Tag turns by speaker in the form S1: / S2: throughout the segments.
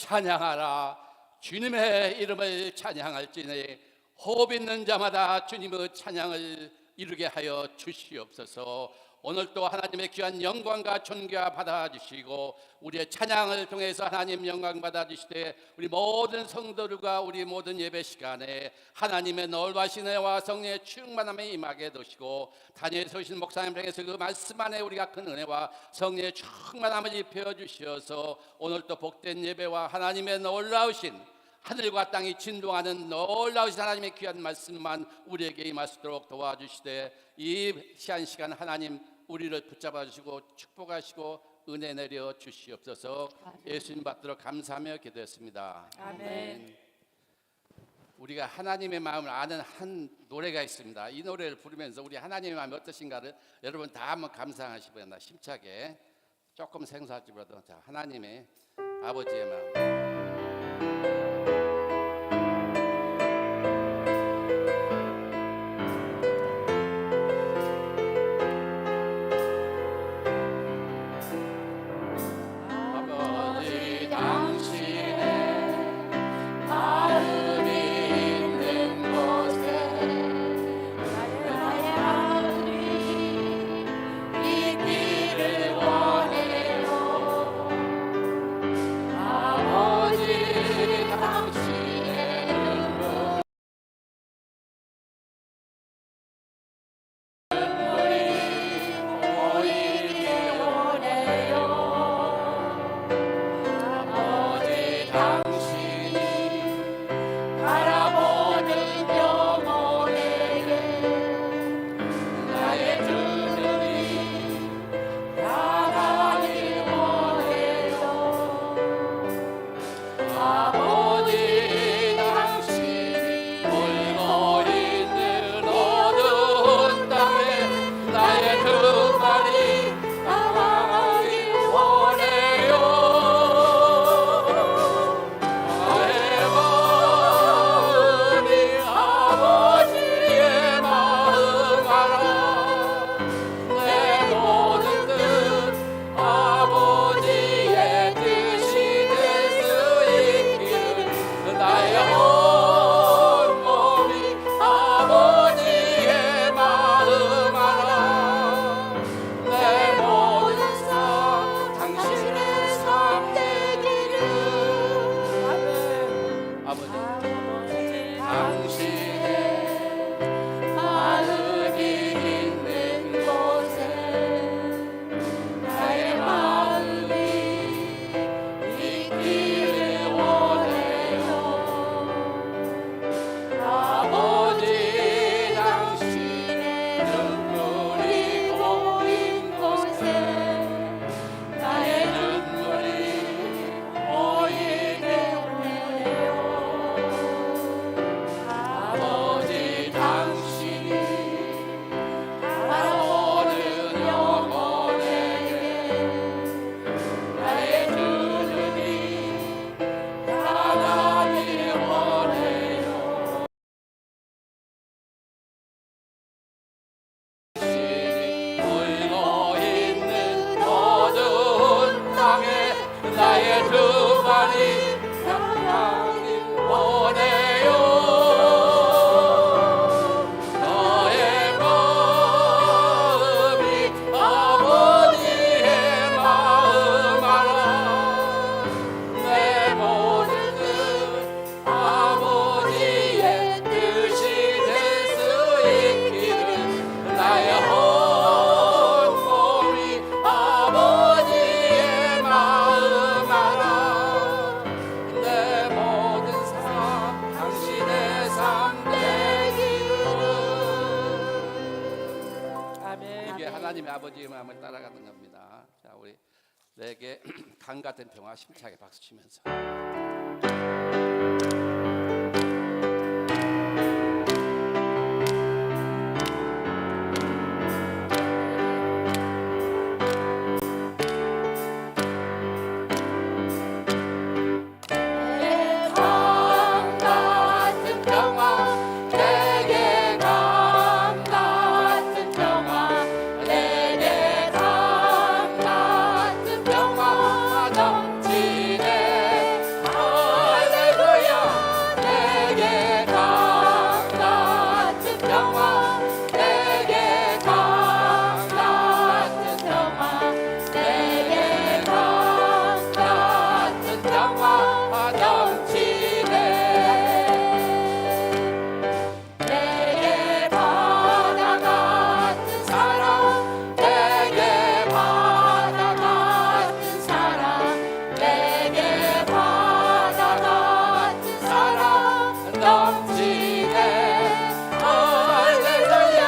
S1: 찬양하라. 주님의 이름을 찬양할지니 호흡 있는 자마다 주님의 찬양을 이루게 하여 주시옵소서. 오늘도 하나님의 귀한 영광과 존귀와 받아주시고 우리의 찬양을 통해서 하나님 영광 받아주시되 우리 모든 성도들과 우리 모든 예배 시간에 하나님의 놀라신 은혜와 성령의 충만함에 임하게 되시고 다니엘서 오신 목사님 통해서 그 말씀 안에 우리가 큰 은혜와 성령의 충만함을 입혀 주시어서 오늘도 복된 예배와 하나님의 놀라우신 하늘과 땅이 진동하는 놀라우신 하나님의 귀한 말씀만 우리에게 임할 수 있도록 도와주시되 이 시한 시간 하나님 우리를 붙잡아 주시고 축복하시고 은혜 내려 주시옵소서. 예수님 받들어 감사하며 기도했습니다.
S2: 아멘.
S1: 우리가 하나님의 마음을 아는 한 노래가 있습니다. 이 노래를 부르면서 우리 하나님의 마음이 어떠신가를 여러분 다 한번 감상하시면 힘차게 조금 생소할지라도 자, 하나님의 아버지의 마음. 하나님의 아버지의 마음을 따라가는 겁니다. 자, 우리 내게 강 같은 평화 힘차게 박수 치면서 평화 넘치네.
S2: 내게 바다 같은 사랑, 내게 바다 같은 사랑, 내게 바다 같은 사랑 넘치네. 할렐루야.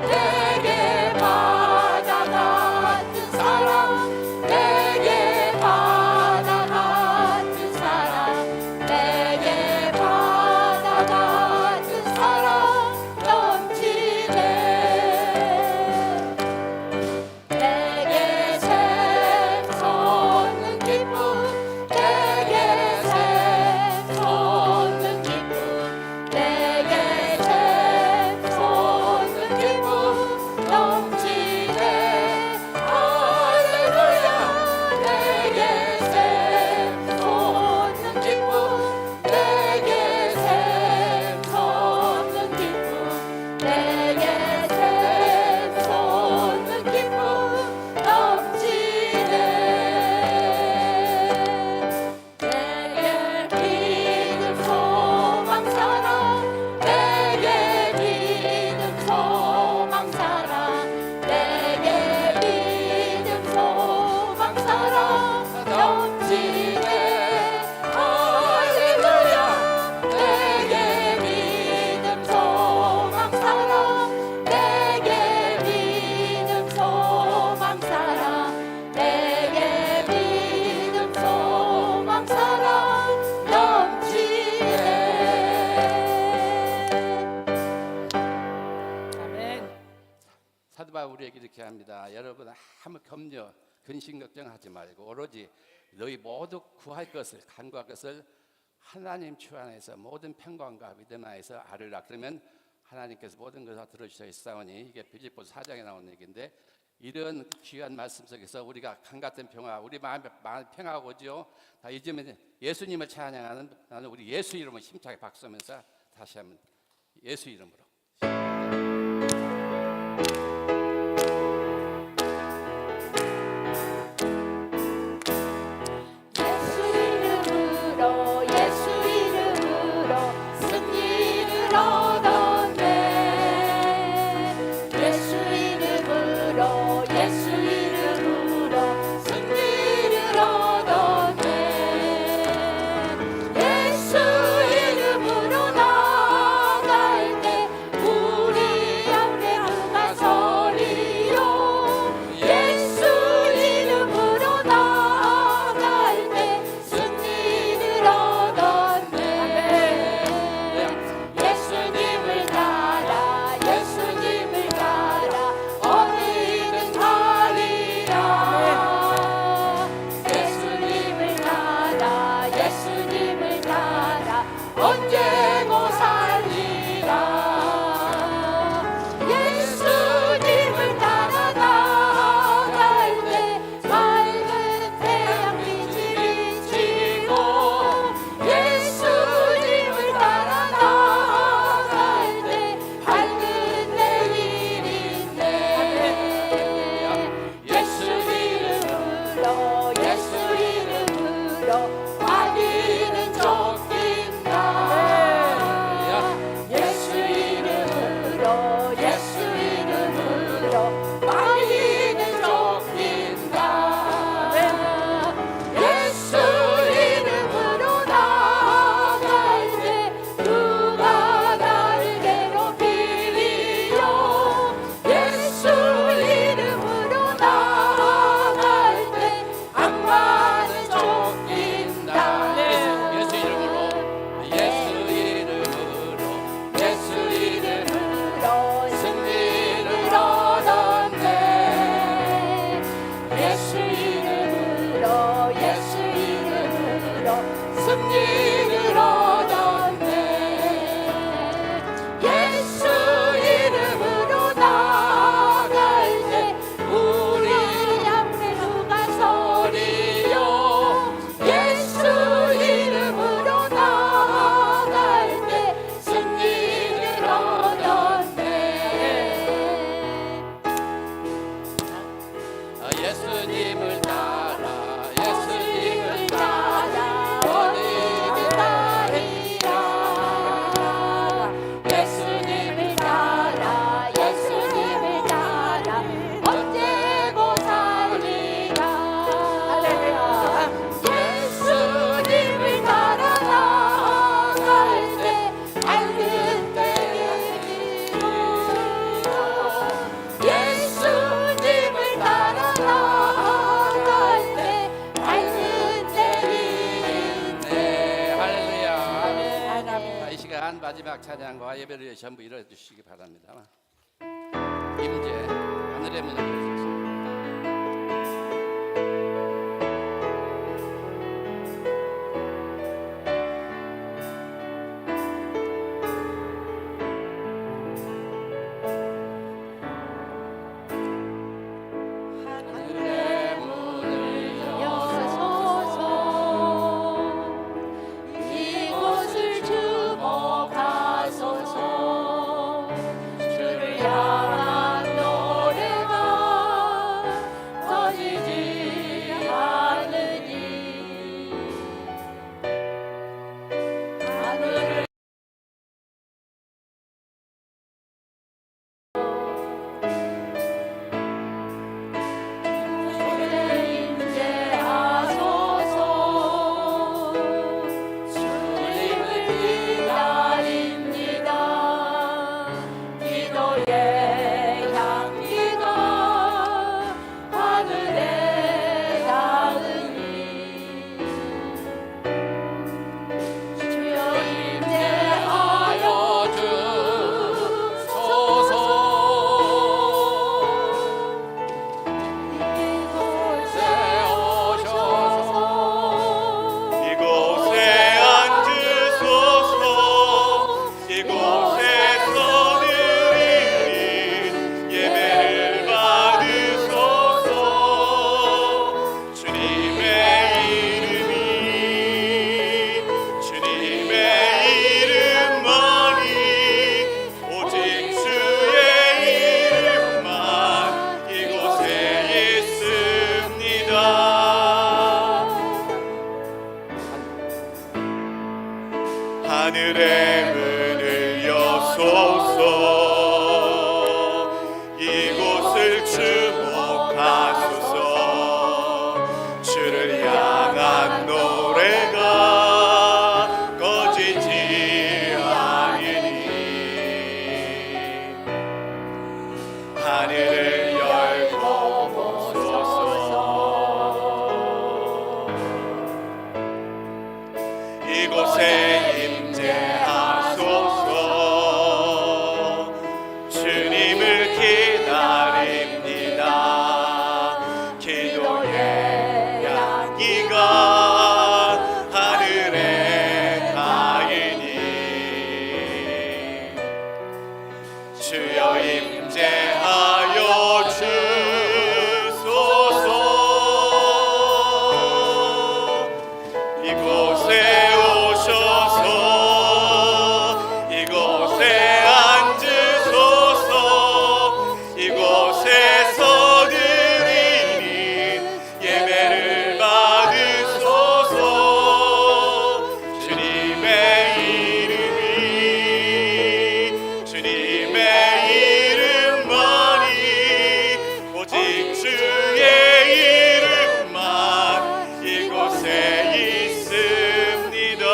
S2: 내게 바다 같은 사랑, 내게 바다 같은 사랑, 내게 바다 같은 사랑 넘치네. 내게 샘솟는 기쁨, 내게 샘솟는 기쁨, 내게 샘솟는 기쁨 넘치네. 할렐루야. 내게 샘솟는 기쁨, 내게 샘솟는 기쁨, 내게 샘솟는 기쁨 넘치네. 내게 믿음 소망 사랑, 내게 믿음 소망 사랑, 내게 믿음 소망 사랑 넘치네. 할렐루야. 내게 믿음 소망 사랑, 내게 믿음 소망 사랑, 내게 믿음 소망 사랑 넘치네. 아멘.
S1: 사도 바울 우리에게 이렇게 합니다. 여러분 아무 염려 근심 걱정하지 말고 오로지 너희 모두 구할 것을 간구할 것을 하나님 주 안에서 모든 평강과 믿음 안에서 아르라. 그러면 하나님께서 모든 것을 들어주셔 있사오니, 이게 빌립보서 4장에 나오는 얘기인데, 이런 귀한 말씀 속에서 우리가 한같은 평화, 우리 마음 평화가 오죠. 다 잊으면 예수님을 찬양하는, 나는 우리 예수 이름을 힘차게 박수하면서 다시 한번 예수 이름으로.
S2: 예수 이름으로, 예수 이름으로 승리를 얻었네. 예수 이름으로, 예수 이름으로 승리를 얻었네. 예수 이름으로 나갈 때 우리 앞에 누가 서리요. 예수 이름으로 나갈 때 승리를 얻었네. 예수님을 따라, 예수님을 따라 어디든 가리라. 예수님을 따라, 예수님을 따라 언제고 살리라. 예수님을 따라 나갈 때 밝은 태양빛이 비치고, 예수님을 따라 나갈 때 밝은 내일인데. 예수 이름으로, 예수 이름으로 마귀는 쫓긴다. 예수 이름으로, 예수 이름으로 마귀는 쫓긴다. 예수 이름으로 나갈 때 누가 나를 괴롭히리요. 예수 이름으로 나갈 때 악마는 쫓긴다.
S1: 예수 이름으로, 예수 이름으로, 예수 이름으로 승리를 얻었네.
S2: 예수 이름으로, 예수 이름으로 승리를 얻었네. 예수 이름으로 나갈 때 우리 앞에 누가 서리요. 예수 이름으로 나갈 때 승리를 얻었네.
S1: 예수님을 따라, 예수님을 따라 위한 마지막 찬양과 예배를 전부 이뤄 주시기 바랍니다. 임재 하늘의 문을 열어주세요.
S2: 하늘의 문을 여소서 이곳을 주목하소서 주를 향한 노래가 터지지 않으니 하늘을 인재하소서 주님을 기다립니다 기도의 향기가 하늘에 닿으니 주여 임재하여
S1: 주소서.
S2: 이곳에 오셔서
S3: 이곳에 앉으소서. 이곳에서 드리는 예배를 받으소서. 주님의 이름만이 오직 주의 이름만 이곳에 있습니다. 하늘의 문을 여소서. 이곳을 주목하소서. 주를 향한 노래가 꺼지지 않으니 하늘을 열고 보소서. 이곳에 임재하소서. 주님을 기다립니다. 기도의 향기가 하늘에 닿으니 주여 임재하여 주소서. 이곳에 오셔서 이곳에 앉으소서. 이곳에서 드리는 예배를 받으소서. 주님의 이름만이 오직 주의 이름만 이곳에 있습니다.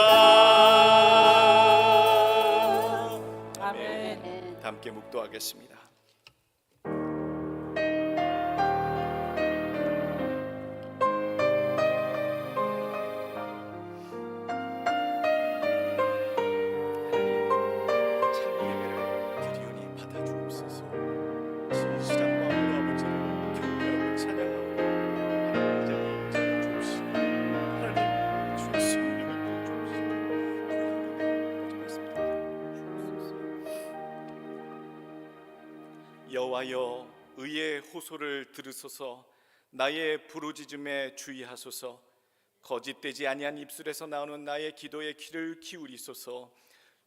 S2: 아멘.
S3: 함께 묵도하겠습니다. 참 예배를 드리오니 받아주옵소서. 진실한 마음으로 아버지를 경배하고 찬양하고 하나님의 자리에 임재해 주옵시고 하나님 주의 성령을 부어주옵시고 여호와여 의의 호소를 들으소서. 나의 부르짖음에 주의하소서. 거짓되지 아니한 입술에서 나오는 나의 기도에 귀를 기울이소서.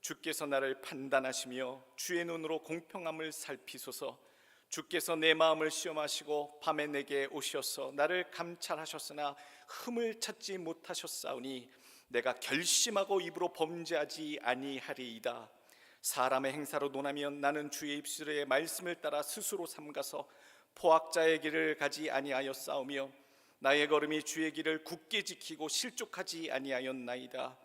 S3: 주께서 나를 판단하시며 주의 눈으로 공평함을 살피소서. 주께서 내 마음을 시험하시고 밤에 내게 오셔서 나를 감찰하셨으나 흠을 찾지 못하셨사오니 내가 결심하고 입으로 범죄하지 아니하리이다. 사람의 행사로 논하면 나는 주의 입술의 말씀을 따라 스스로 삼가서 포악자의 길을 가지 아니하였사오며 나의 걸음이 주의 길을 굳게 지키고 실족하지 아니하였나이다.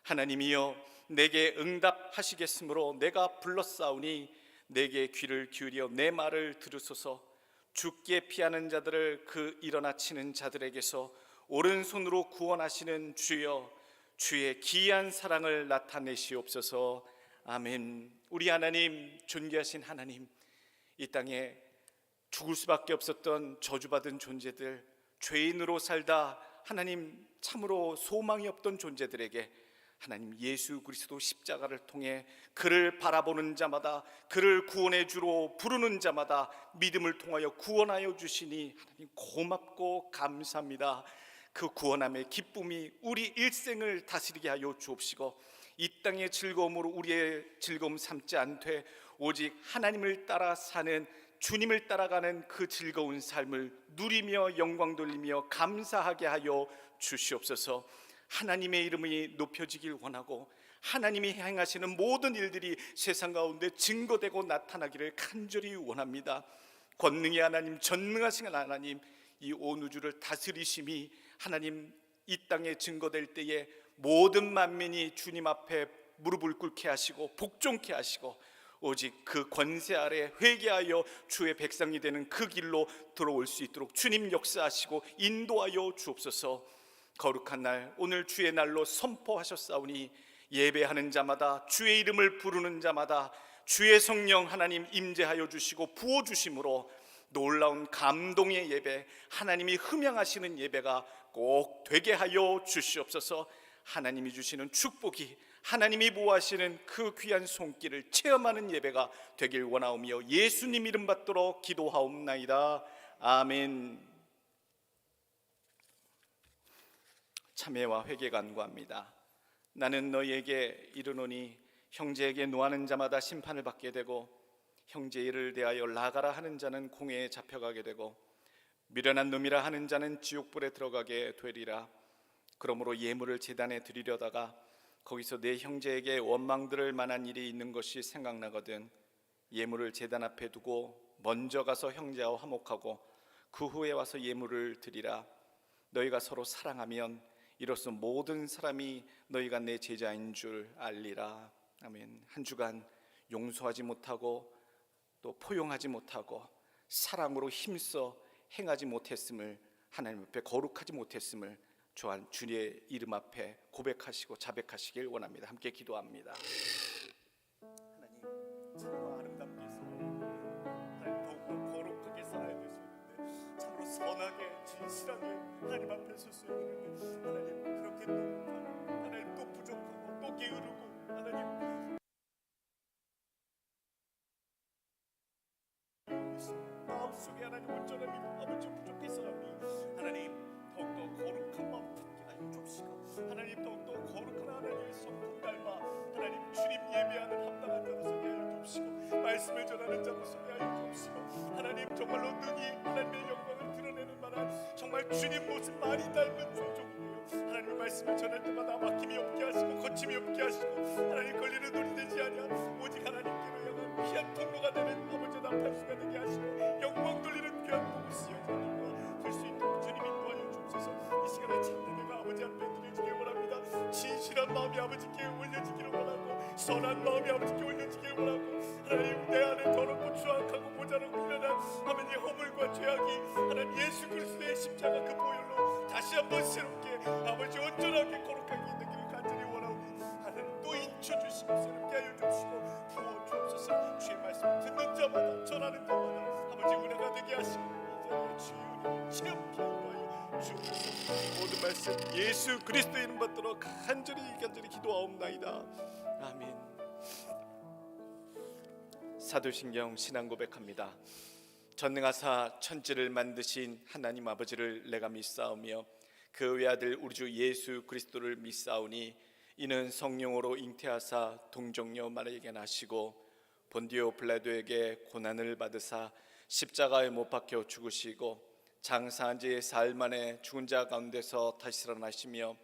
S3: 하나님이여 내게 응답하시겠으므로 내가 불렀사오니 내게 귀를 기울여 내 말을 들으소서. 죽게 피하는 자들을 그 일어나 치는 자들에게서 오른손으로 구원하시는 주여, 주의 기이한 사랑을 나타내시옵소서. 아멘. 우리 하나님, 존귀하신 하나님, 이 땅에 죽을 수밖에 없었던 저주받은 존재들, 죄인으로 살다 하나님 참으로 소망이 없던 존재들에게 하나님 예수 그리스도 십자가를 통해 그를 바라보는 자마다, 그를 구원의 주로 부르는 자마다 믿음을 통하여 구원하여 주시니 하나님 고맙고 감사합니다. 그 구원함의 기쁨이 우리 일생을 다스리게 하여 주옵시고, 이 땅의 즐거움으로 우리의 즐거움 삼지 않되 오직 하나님을 따라 사는, 주님을 따라가는 그 즐거운 삶을 누리며 영광 돌리며 감사하게 하여 주시옵소서. 하나님의 이름이 높여지길 원하고 하나님이 행하시는 모든 일들이 세상 가운데 증거되고 나타나기를 간절히 원합니다. 권능의 하나님, 전능하신 하나님, 이 온 우주를 다스리심이 하나님 이 땅에 증거될 때에 모든 만민이 주님 앞에 무릎을 꿇게 하시고 복종케 하시고 오직 그 권세 아래 회개하여 주의 백성이 되는 그 길로 들어올 수 있도록 주님 역사하시고 인도하여 주옵소서. 거룩한 날, 오늘 주의 날로 선포하셨사오니 예배하는 자마다, 주의 이름을 부르는 자마다 주의 성령 하나님 임재하여 주시고 부어주심으로 놀라운 감동의 예배, 하나님이 흠양하시는 예배가 꼭 되게 하여 주시옵소서. 하나님이 주시는 축복이, 하나님이 보호하시는 그 귀한 손길을 체험하는 예배가 되길 원하오며 예수님 이름 받도록 기도하옵나이다. 아멘. 참회와 회개 간구합니다. 나는 너희에게 이르노니 형제에게 노하는 자마다 심판을 받게 되고 형제의 일을 대하여 나가라 하는 자는 공회에 잡혀가게 되고 미련한 놈이라 하는 자는 지옥불에 들어가게 되리라. 그러므로 예물을 제단에 드리려다가 거기서 내 형제에게 원망 들을 만한 일이 있는 것이 생각나거든 예물을 제단 앞에 두고 먼저 가서 형제와 화목하고 그 후에 와서 예물을 드리라. 너희가 서로 사랑하면 이로써 모든 사람이 너희가 내 제자인 줄 알리라. 아멘. 한 주간 용서하지 못하고 또 포용하지 못하고 사랑으로 힘써 행하지 못했음을, 하나님 앞에 거룩하지 못했음을 주의 이름 앞에 고백하시고 자백하시길 원합니다. 함께 기도합니다. 하나님, 참으로 아름답게 하나님 더욱더 거룩하게 살아야 될 수 있는데 참으로 선하게 진실하게 하나님 앞에 섰어야 되는데 하나님 그렇게 또 못하고 하나님 또 부족하고 또 게으르고 하나님 마음속에 하나님 온전함이 아버지 부족해서라니 하나님 더욱더 거룩한 마음 품게 하여 주옵시고 하나님 더욱더 거룩한 하나님의 성품 닮아 하나님 주님 예배하는 합당한 자로 서게 하여 주옵시고 말씀을 전하는 자로 서게 하여 주옵시고 하나님 정말로 능히 하나님의 영광을 드러내는 만한 정말 주님 모습 많이 닮은 종족이에요. 하나님 말씀을 전할 때마다 막힘이 없게 하시고 거침이 없게 하시고 하나님 걸리는 돌이 되지 아니하 오직 하나님께로 향한 귀한 통로가 되는 아버지 나팔수가 되게 하시고 영광 돌리는 귀한 복수여 될수 있도록 주님 인도하여 주옵소서. 이 시간에 참된 예가 아버지 앞에 드려지길 원합니다. 진실한 마음이 아버지께 올려지기를 원하고 선한 마음이 아버지께 올려지기를 원하고 하나님 내 안에 더럽고 추악하고 모자라고 일어난 아버지 허물과 죄악이 하나님 예수 그리스도의 십자가 그 보혈로 다시 한번 새롭게 아버지 온전하게 거룩하게 되기를 간절히 원하오니 하나님 또 인쳐주시고 새롭게 하여 주시고 부어 주옵소서. 주의 말씀을 듣는 자마다 전하는 자마다 아버지 은혜가 되게 하시고 이제 주의 은혜를 체험케 하여 주옵소서. 모든 말씀 예수 그리스도 이름 받도록 간절히 기도하옵나이다. 아멘. 사도신경 신앙 고백합니다. 전능하사 천지를 만드신 하나님 아버지를 내가 믿사오며 그 외아들 우리 주 예수 그리스도를 믿사오니 이는 성령으로 잉태하사 동정녀 마리아에게 나시고 본디오 빌라도에게 고난을 받으사 십자가에 못 박혀 죽으시고 장사한 지 사흘 만에 죽은 자 가운데서 다시 살아나시며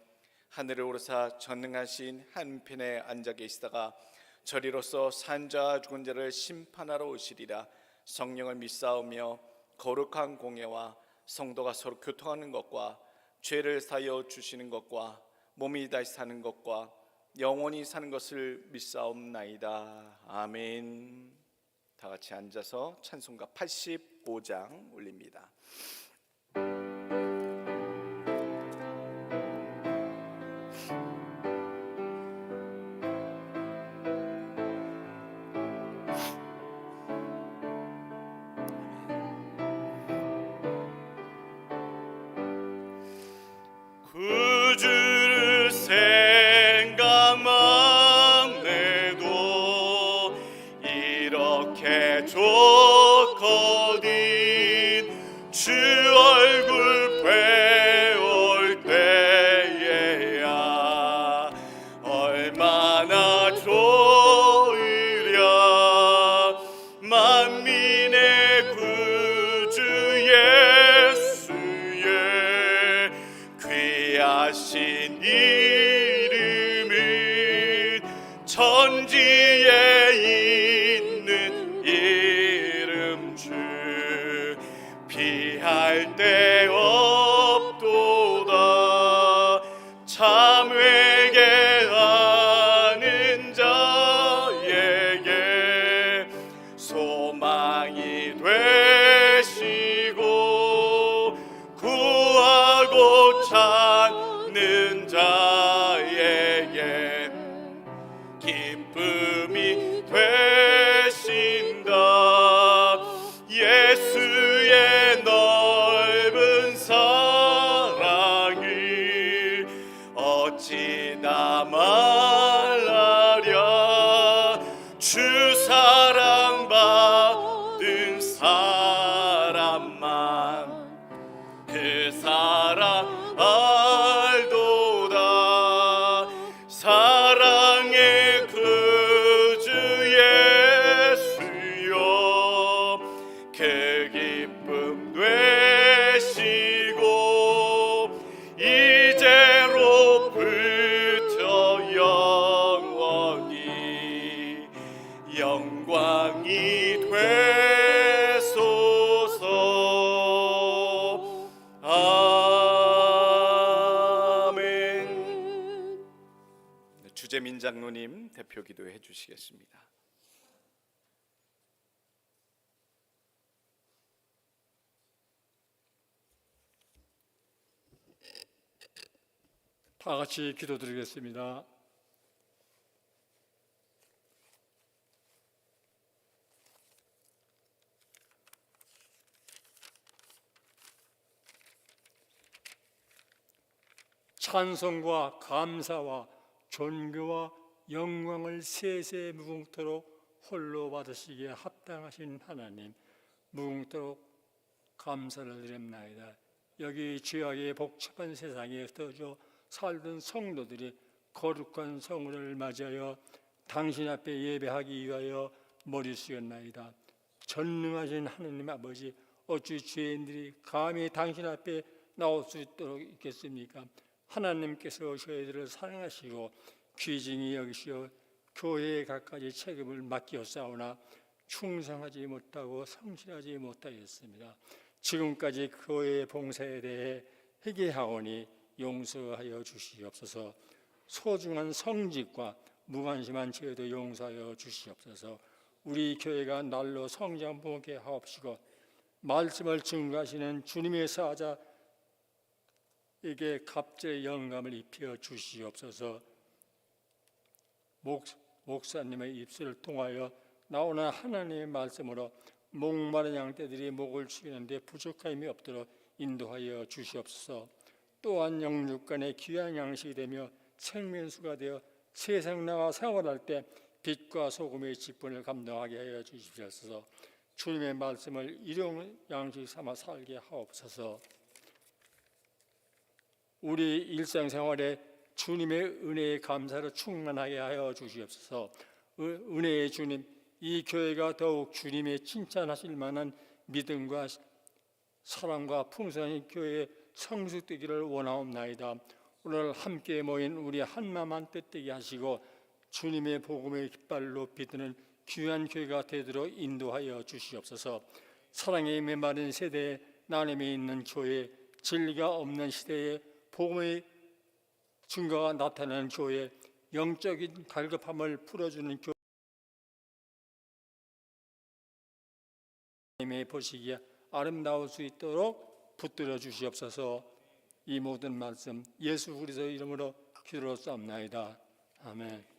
S3: 하늘에 오르사 전능하신 한편에 앉아 계시다가 저리로서 산 자와 죽은 자를 심판하러 오시리라. 성령을 믿사오며 거룩한 공예와 성도가 서로 교통하는 것과 죄를 사하여 주시는 것과 몸이 다시 사는 것과 영원히 사는 것을 믿사옵나이다. 아멘. 다 같이 앉아서 찬송가 85장 올립니다. 천지에 있는 이름 주 피할 데 없도다. 참 회개하는 자에게 소망이 되시고 구하고 찾는 자에게 기쁨이 되신다. 예수의 넓은 사랑을 어찌 다 말하랴. 주 사랑 받은 사람만 그 사랑 알도다. 사랑의 구주 예수여 그 기쁨 되시고 이제로부터 영원히 영광이 되소서. 아멘. 주재민 장로님 대표 기도해 주시겠습니다.
S4: 다 같이 기도드리겠습니다. 찬송과 감사와 존귀와 영광을 세세 무궁토록 홀로 받으시기에 합당하신 하나님, 무궁토록 감사를 드립나이다. 여기 죄악의 복잡한 세상에 흩어져 살던 성도들이 거룩한 성을 맞이하여 당신 앞에 예배하기 위하여 머리 숙였나이다. 전능하신 하나님 아버지, 어찌 죄인들이 감히 당신 앞에 나올 수 있도록 있겠습니까? 하나님께서 저희들을 사랑하시고 귀중히 여기시어 교회에 갖가지 책임을 맡기었사오나 충성하지 못하고 성실하지 못하였습니다. 지금까지 교회의 봉사에 대해 회개하오니 용서하여 주시옵소서. 소중한 성직과 무관심한 죄도 용서하여 주시옵소서. 우리 교회가 날로 성장하게 하옵시고 말씀을 증거하시는 주님의 사자에게 갑절의 영감을 입혀 주시옵소서. 목사님의 입술을 통하여 나오는 하나님의 말씀으로 목마른 양떼들이 목을 축이는데 부족함이 없도록 인도하여 주시옵소서. 또한 영육간의 귀한 양식이 되며 생명수가 되어 세상 나와 생활할 때 빛과 소금의 직분을 감당하게 하여 주시옵소서. 주님의 말씀을 일용 양식 삼아 살게 하옵소서. 우리 일상생활에 주님의 은혜의 감사로 충만하게 하여 주시옵소서. 은혜의 주님, 이 교회가 더욱 주님의 칭찬하실 만한 믿음과 사랑과 풍성한 교회의 성숙되기를 원하옵나이다. 오늘 함께 모인 우리 한마음 한뜻되게 하시고 주님의 복음의 깃발로 비드는 귀한 교회가 되도록 인도하여 주시옵소서. 사랑의 메마른 세대에 나눔이 있는 교회, 진리가 없는 시대에 복음의 증거가 나타나는 교회, 영적인 갈급함을 풀어주는 교회, 하나님의 보시기에 아름다울 수 있도록 붙들어 주시옵소서. 이 모든 말씀 예수 그리스도 이름으로 기도하옵나이다. 아멘.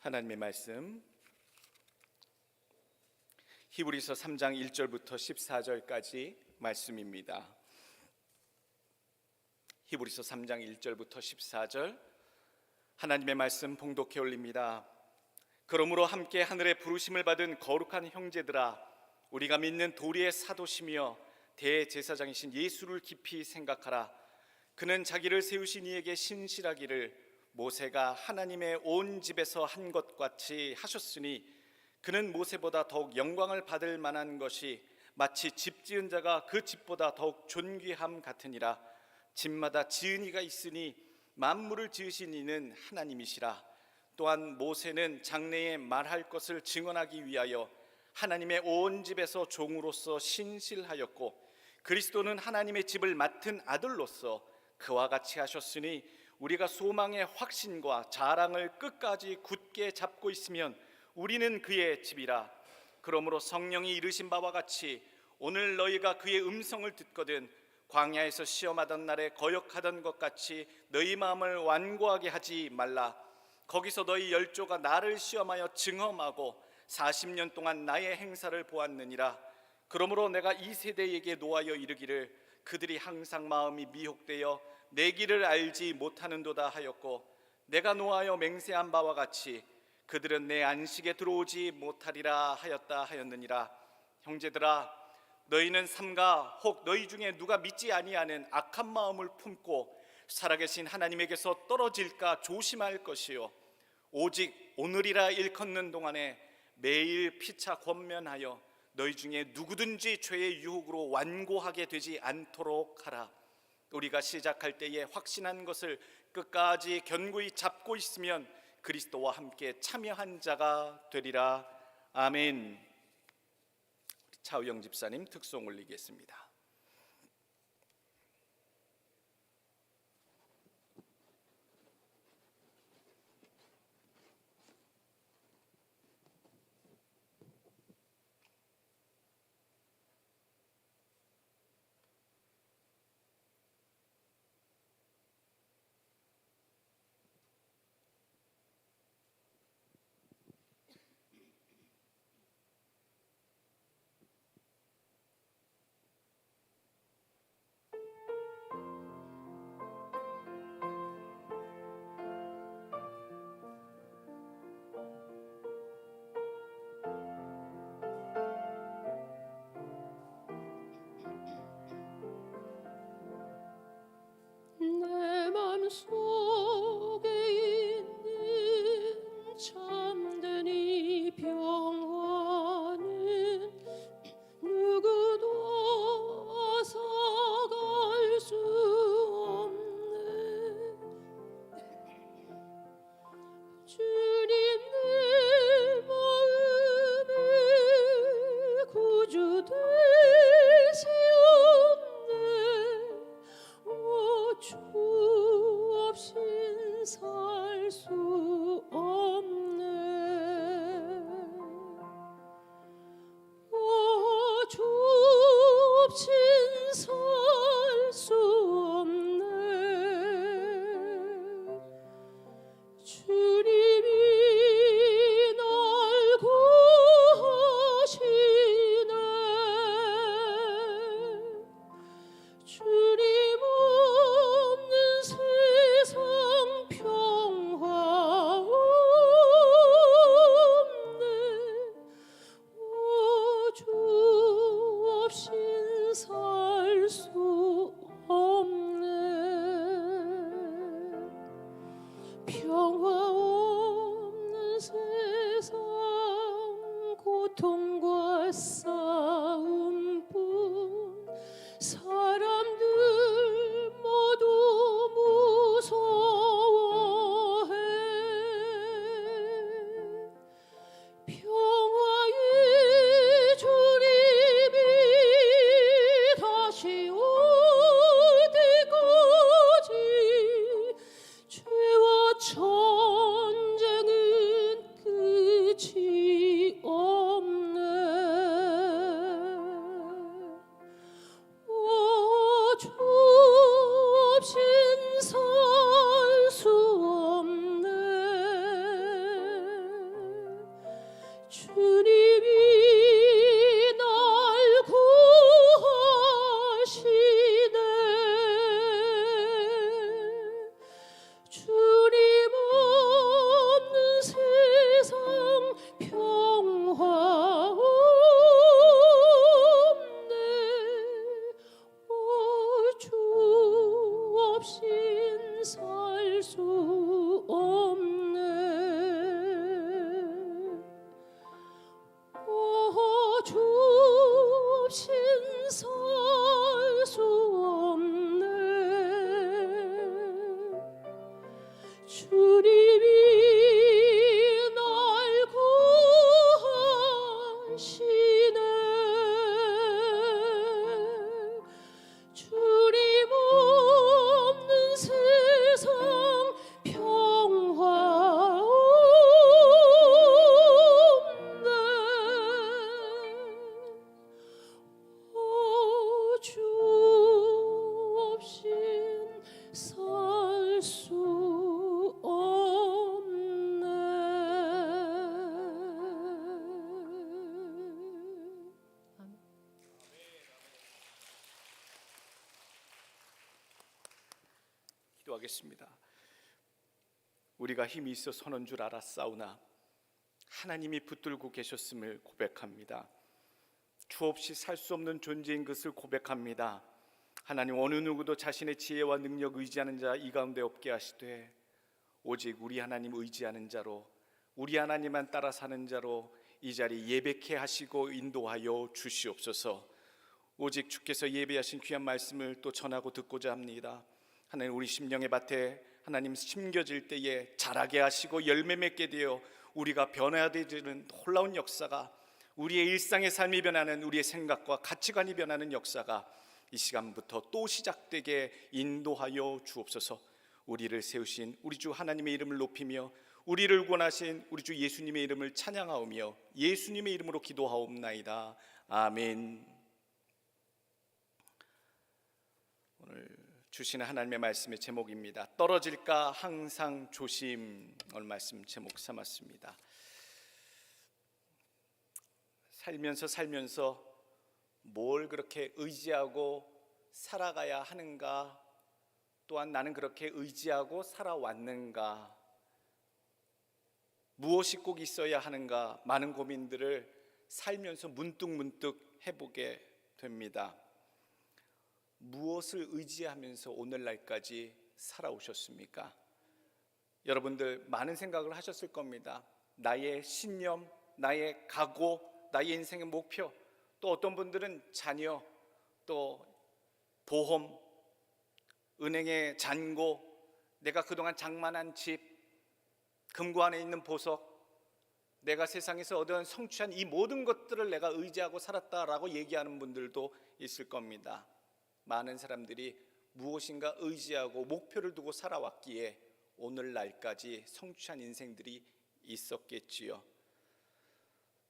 S3: 하나님의 말씀 히브리서 3장 1절부터 14절까지 말씀입니다. 히브리서 3장 1절부터 14절 하나님의 말씀 봉독해 올립니다. 그러므로 함께 하늘의 부르심을 받은 거룩한 형제들아, 우리가 믿는 도리의 사도시며 대제사장이신 예수를 깊이 생각하라. 그는 자기를 세우신 이에게 신실하기를 모세가 하나님의 온 집에서 한 것 같이 하셨으니, 그는 모세보다 더욱 영광을 받을 만한 것이 마치 집 지은 자가 그 집보다 더욱 존귀함 같으니라. 집마다 지은 이가 있으니 만물을 지으신 이는 하나님이시라. 또한 모세는 장래에 말할 것을 증언하기 위하여 하나님의 온 집에서 종으로서 신실하였고, 그리스도는 하나님의 집을 맡은 아들로서 그와 같이 하셨으니, 우리가 소망의 확신과 자랑을 끝까지 굳게 잡고 있으면 우리는 그의 집이라. 그러므로 성령이 이르신 바와 같이 오늘 너희가 그의 음성을 듣거든 광야에서 시험하던 날에 거역하던 것 같이 너희 마음을 완고하게 하지 말라. 거기서 너희 열조가 나를 시험하여 증험하고 40년 동안 나의 행사를 보았느니라. 그러므로 내가 이 세대에게 노하여 이르기를 그들이 항상 마음이 미혹되어 내 길을 알지 못하는도다 하였고, 내가 노하여 맹세한 바와 같이 그들은 내 안식에 들어오지 못하리라 하였다 하였느니라. 형제들아, 너희는 삼가 혹 너희 중에 누가 믿지 아니하는 악한 마음을 품고 살아계신 하나님에게서 떨어질까 조심할 것이요, 오직 오늘이라 일컫는 동안에 매일 피차 권면하여 너희 중에 누구든지 죄의 유혹으로 완고하게 되지 않도록 하라. 우리가 시작할 때에 확신한 것을 끝까지 견고히 잡고 있으면 그리스도와 함께 참여한 자가 되리라. 아멘. 차우영 집사님 특송 올리겠습니다.
S2: 내 맘속에 있는 참된 이 평화는 누구도 앗아갈 수 없네. 주님, 내 마음에 구주 되시옵네. 주 없인 살 수 없네. 주 없인 살 수 없네. 주님이 날 구하시네. 주님 없는 세상 평화 없네. 주 없인 살 수 없네. 평화 없는 세상 고통과 싸움뿐 사람들 모두 무서워해. 평화의 주님이 다시 올 때까지 죄와 전쟁은 끝이 없네.
S3: 기도하겠습니다. 우리가 힘이 있어 서는 줄 알았사오나 하나님이 붙들고 계셨음을 고백합니다. 주 없이 살 수 없는 존재인 것을 고백합니다. 하나님, 어느 누구도 자신의 지혜와 능력 의지하는 자 이 가운데 없게 하시되 오직 우리 하나님 의지하는 자로, 우리 하나님만 따라 사는 자로 이 자리 예배케 하시고 인도하여 주시옵소서. 오직 주께서 예배하신 귀한 말씀을 또 전하고 듣고자 합니다. 하나님, 우리 심령의 밭에 하나님 심겨질 때에 자라게 하시고 열매 맺게 되어 우리가 변화되는 놀라운 역사가, 우리의 일상의 삶이 변하는, 우리의 생각과 가치관이 변하는 역사가 이 시간부터 또 시작되게 인도하여 주옵소서. 우리를 세우신 우리 주 하나님의 이름을 높이며 우리를 구원하신 우리 주 예수님의 이름을 찬양하오며 예수님의 이름으로 기도하옵나이다. 아멘. 오늘 주시는 하나님의 말씀의 제목입니다. 떨어질까 항상 조심. 오늘 말씀 제목 삼았습니다. 살면서 뭘 그렇게 의지하고 살아가야 하는가, 또한 나는 그렇게 의지하고 살아왔는가, 무엇이 꼭 있어야 하는가, 많은 고민들을 살면서 문득 해보게 됩니다. 무엇을 의지하면서 오늘날까지 살아오셨습니까? 여러분들 많은 생각을 하셨을 겁니다. 나의 신념, 나의 각오, 나의 인생의 목표, 또 어떤 분들은 자녀, 또 보험, 은행의 잔고, 내가 그동안 장만한 집, 금고 안에 있는 보석, 내가 세상에서 얻은 성취한 이 모든 것들을 내가 의지하고 살았다라고 얘기하는 분들도 있을 겁니다. 많은 사람들이 무엇인가 의지하고 목표를 두고 살아왔기에 오늘날까지 성취한 인생들이 있었겠지요.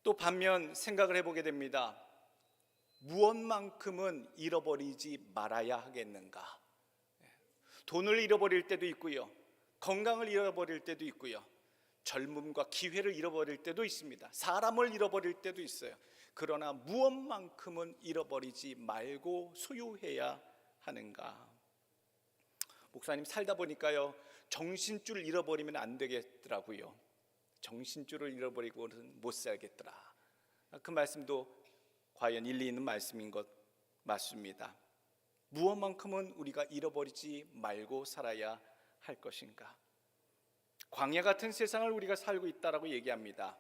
S3: 또 반면 생각을 해보게 됩니다. 무엇만큼은 잃어버리지 말아야 하겠는가? 돈을 잃어버릴 때도 있고요, 건강을 잃어버릴 때도 있고요, 젊음과 기회를 잃어버릴 때도 있습니다. 사람을 잃어버릴 때도 있어요. 그러나 무엇만큼은 잃어버리지 말고 소유해야 하는가? 목사님, 살다 보니까요, 정신줄을 잃어버리면 안 되겠더라고요. 정신줄을 잃어버리고는 못 살겠더라. 그 말씀도 과연 일리 있는 말씀인 것 맞습니다. 무엇만큼은 우리가 잃어버리지 말고 살아야 할 것인가? 광야 같은 세상을 우리가 살고 있다라고 얘기합니다.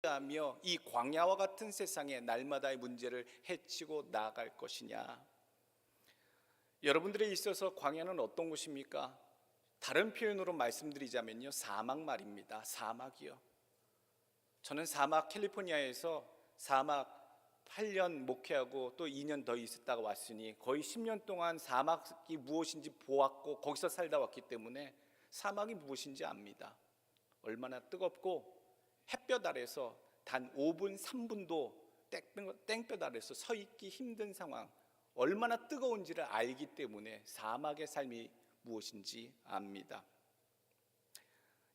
S3: 하며 이 광야와 같은 세상에 날마다의 문제를 헤치고 나아갈 것이냐? 여러분들에 있어서 광야는 어떤 곳입니까? 다른 표현으로 말씀드리자면요, 사막 말입니다. 사막이요. 저는 사막 캘리포니아에서 사막 8년 목회하고 또 2년 더 있었다가 왔으니 거의 10년 동안 사막이 무엇인지 보았고 거기서 살다 왔기 때문에 사막이 무엇인지 압니다. 얼마나 뜨겁고 햇볕 아래서 단 5분 3분도 땡볕 아래서 서 있기 힘든 상황, 얼마나 뜨거운지를 알기 때문에 사막의 삶이 무엇인지 압니다.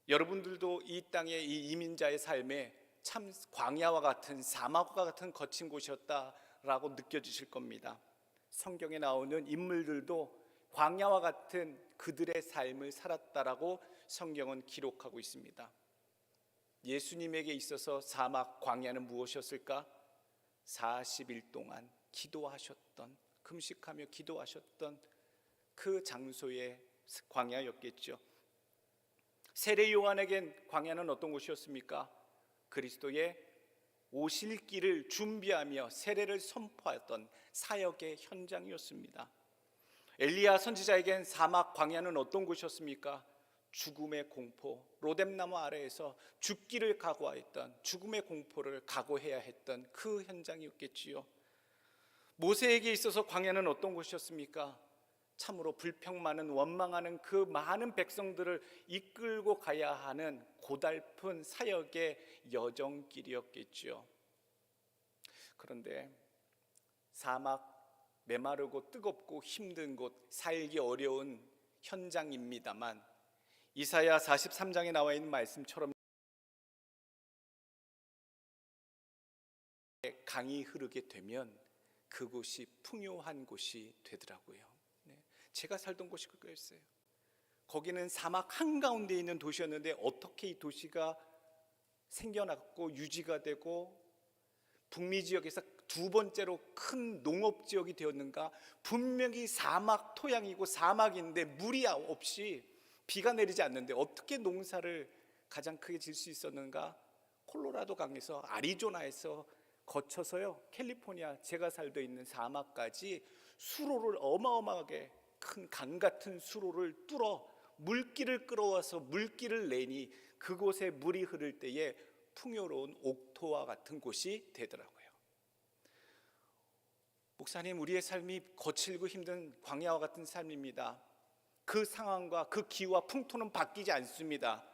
S3: 여러분들도 이 땅의 이 이민자의 삶에 참 광야와 같은, 사막과 같은 거친 곳이었다라고 느껴지실 겁니다. 성경에 나오는 인물들도 광야와 같은 그들의 삶을 살았다라고 성경은 기록하고 있습니다. 예수님에게 있어서 사막, 광야는 무엇이었을까? 40일 동안 기도하셨던, 금식하며 기도하셨던 그 장소의 광야였겠죠. 세례 요한에겐 광야는 어떤 곳이었습니까? 그리스도의 오실 길을 준비하며 세례를 선포하였던 사역의 현장이었습니다. 엘리야 선지자에겐 사막, 광야는 어떤 곳이었습니까? 죽음의 공포, 로뎀나무 아래에서 죽기를 각오하였던, 죽음의 공포를 각오해야 했던 그 현장이었겠지요. 모세에게 있어서 광야는 어떤 곳이었습니까? 참으로 불평 많은, 원망하는 그 많은 백성들을 이끌고 가야 하는 고달픈 사역의 여정길이었겠지요. 그런데 사막, 메마르고 뜨겁고 힘든 곳, 살기 어려운 현장입니다만 이사야 43장에 나와 있는 말씀처럼 강이 흐르게 되면 그곳이 풍요한 곳이 되더라고요. 네. 제가 살던 곳이 그거였어요. 거기는 사막 한가운데 있는 도시였는데 어떻게 이 도시가 생겨났고 유지가 되고 북미 지역에서 두 번째로 큰 농업 지역이 되었는가? 분명히 사막 토양이고 사막인데 물이 없이 비가 내리지 않는데 어떻게 농사를 가장 크게 질 수 있었는가? 콜로라도 강에서 아리조나에서 거쳐서요 캘리포니아 제가 살고 있는 사막까지 수로를 어마어마하게 큰 강 같은 수로를 뚫어 물길을 끌어와서 물길을 내니 그곳에 물이 흐를 때에 풍요로운 옥토와 같은 곳이 되더라고요. 목사님, 우리의 삶이 거칠고 힘든 광야와 같은 삶입니다. 그 상황과 그 기후와 풍토는 바뀌지 않습니다.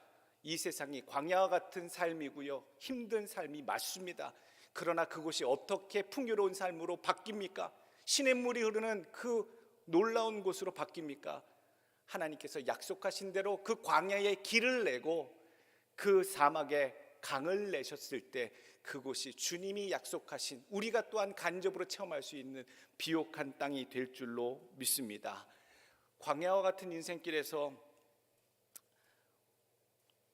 S3: 이 세상이 광야와 같은 삶이고요, 힘든 삶이 맞습니다. 그러나 그곳이 어떻게 풍요로운 삶으로 바뀝니까? 시냇물이 흐르는 그 놀라운 곳으로 바뀝니까? 하나님께서 약속하신 대로 그 광야에 길을 내고 그 사막에 강을 내셨을 때 그곳이 주님이 약속하신, 우리가 또한 간접으로 체험할 수 있는 비옥한 땅이 될 줄로 믿습니다. 광야와 같은 인생길에서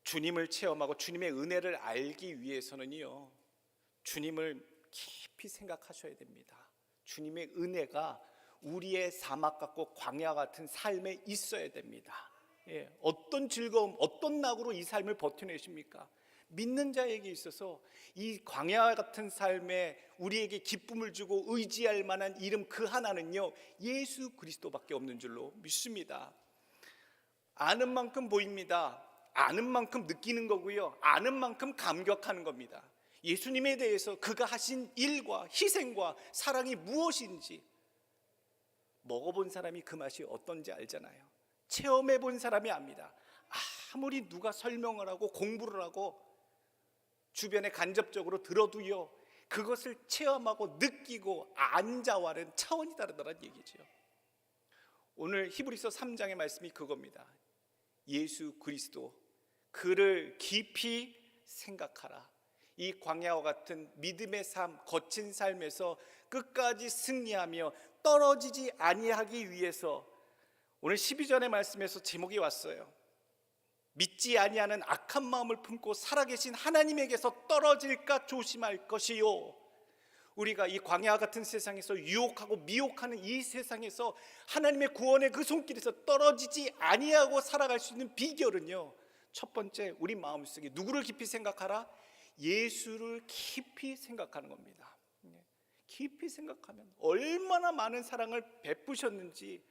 S3: 주님을 체험하고 주님의 은혜를 알기 위해서는요, 주님을 깊이 생각하셔야 됩니다. 주님의 은혜가 우리의 사막 같고 광야 같은 삶에 있어야 됩니다. 어떤 즐거움, 어떤 낙으로 이 삶을 버텨내십니까? 믿는 자에게 있어서 이 광야 같은 삶에 우리에게 기쁨을 주고 의지할 만한 이름 그 하나는요, 예수 그리스도밖에 없는 줄로 믿습니다. 아는 만큼 보입니다. 아는 만큼 느끼는 거고요, 아는 만큼 감격하는 겁니다. 예수님에 대해서 그가 하신 일과 희생과 사랑이 무엇인지 먹어본 사람이 그 맛이 어떤지 알잖아요. 체험해 본 사람이 압니다. 아무리 누가 설명을 하고 공부를 하고 주변에 간접적으로 들어도요, 그것을 체험하고 느끼고 안 자와는 차원이 다르다는 얘기죠. 오늘 히브리서 3장의 말씀이 그겁니다. 예수 그리스도, 그를 깊이 생각하라. 이 광야와 같은 믿음의 삶, 거친 삶에서 끝까지 승리하며 떨어지지 아니하기 위해서 오늘 12절의 말씀에서 제목이 왔어요. 믿지 아니하는 악한 마음을 품고 살아계신 하나님에게서 떨어질까 조심할 것이요. 우리가 이 광야 같은 세상에서 유혹하고 미혹하는 이 세상에서 하나님의 구원의 그 손길에서 떨어지지 아니하고 살아갈 수 있는 비결은요, 첫 번째, 우리 마음속에 누구를 깊이 생각하라? 예수를 깊이 생각하는 겁니다. 깊이 생각하면 얼마나 많은 사랑을 베푸셨는지,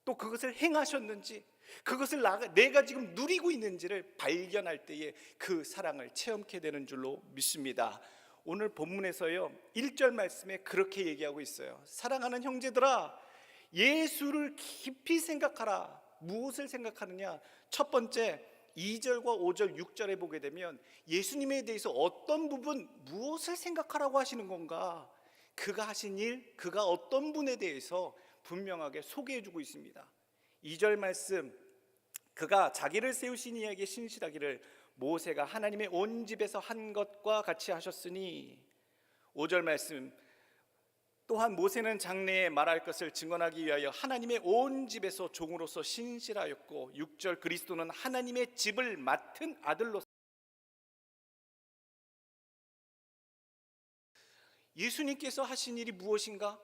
S3: 또 그것을 행하셨는지, 그것을 내가 지금 누리고 있는지를 발견할 때에 그 사랑을 체험케 되는 줄로 믿습니다. 오늘 본문에서요 1절 말씀에 그렇게 얘기하고 있어요. 사랑하는 형제들아, 예수를 깊이 생각하라. 무엇을 생각하느냐? 첫 번째, 2절과 5절, 6절에 보게 되면 예수님에 대해서 어떤 부분, 무엇을 생각하라고 하시는 건가? 그가 하신 일, 그가 어떤 분에 대해서 분명하게 소개해주고 있습니다. 2절 말씀, 그가 자기를 세우신 이에게 신실하기를 모세가 하나님의 온 집에서 한 것과 같이 하셨으니. 5절 말씀, 또한 모세는 장래에 말할 것을 증언하기 위하여 하나님의 온 집에서 종으로서 신실하였고. 6절, 그리스도는 하나님의 집을 맡은 아들로서. 예수님께서 하신 일이 무엇인가?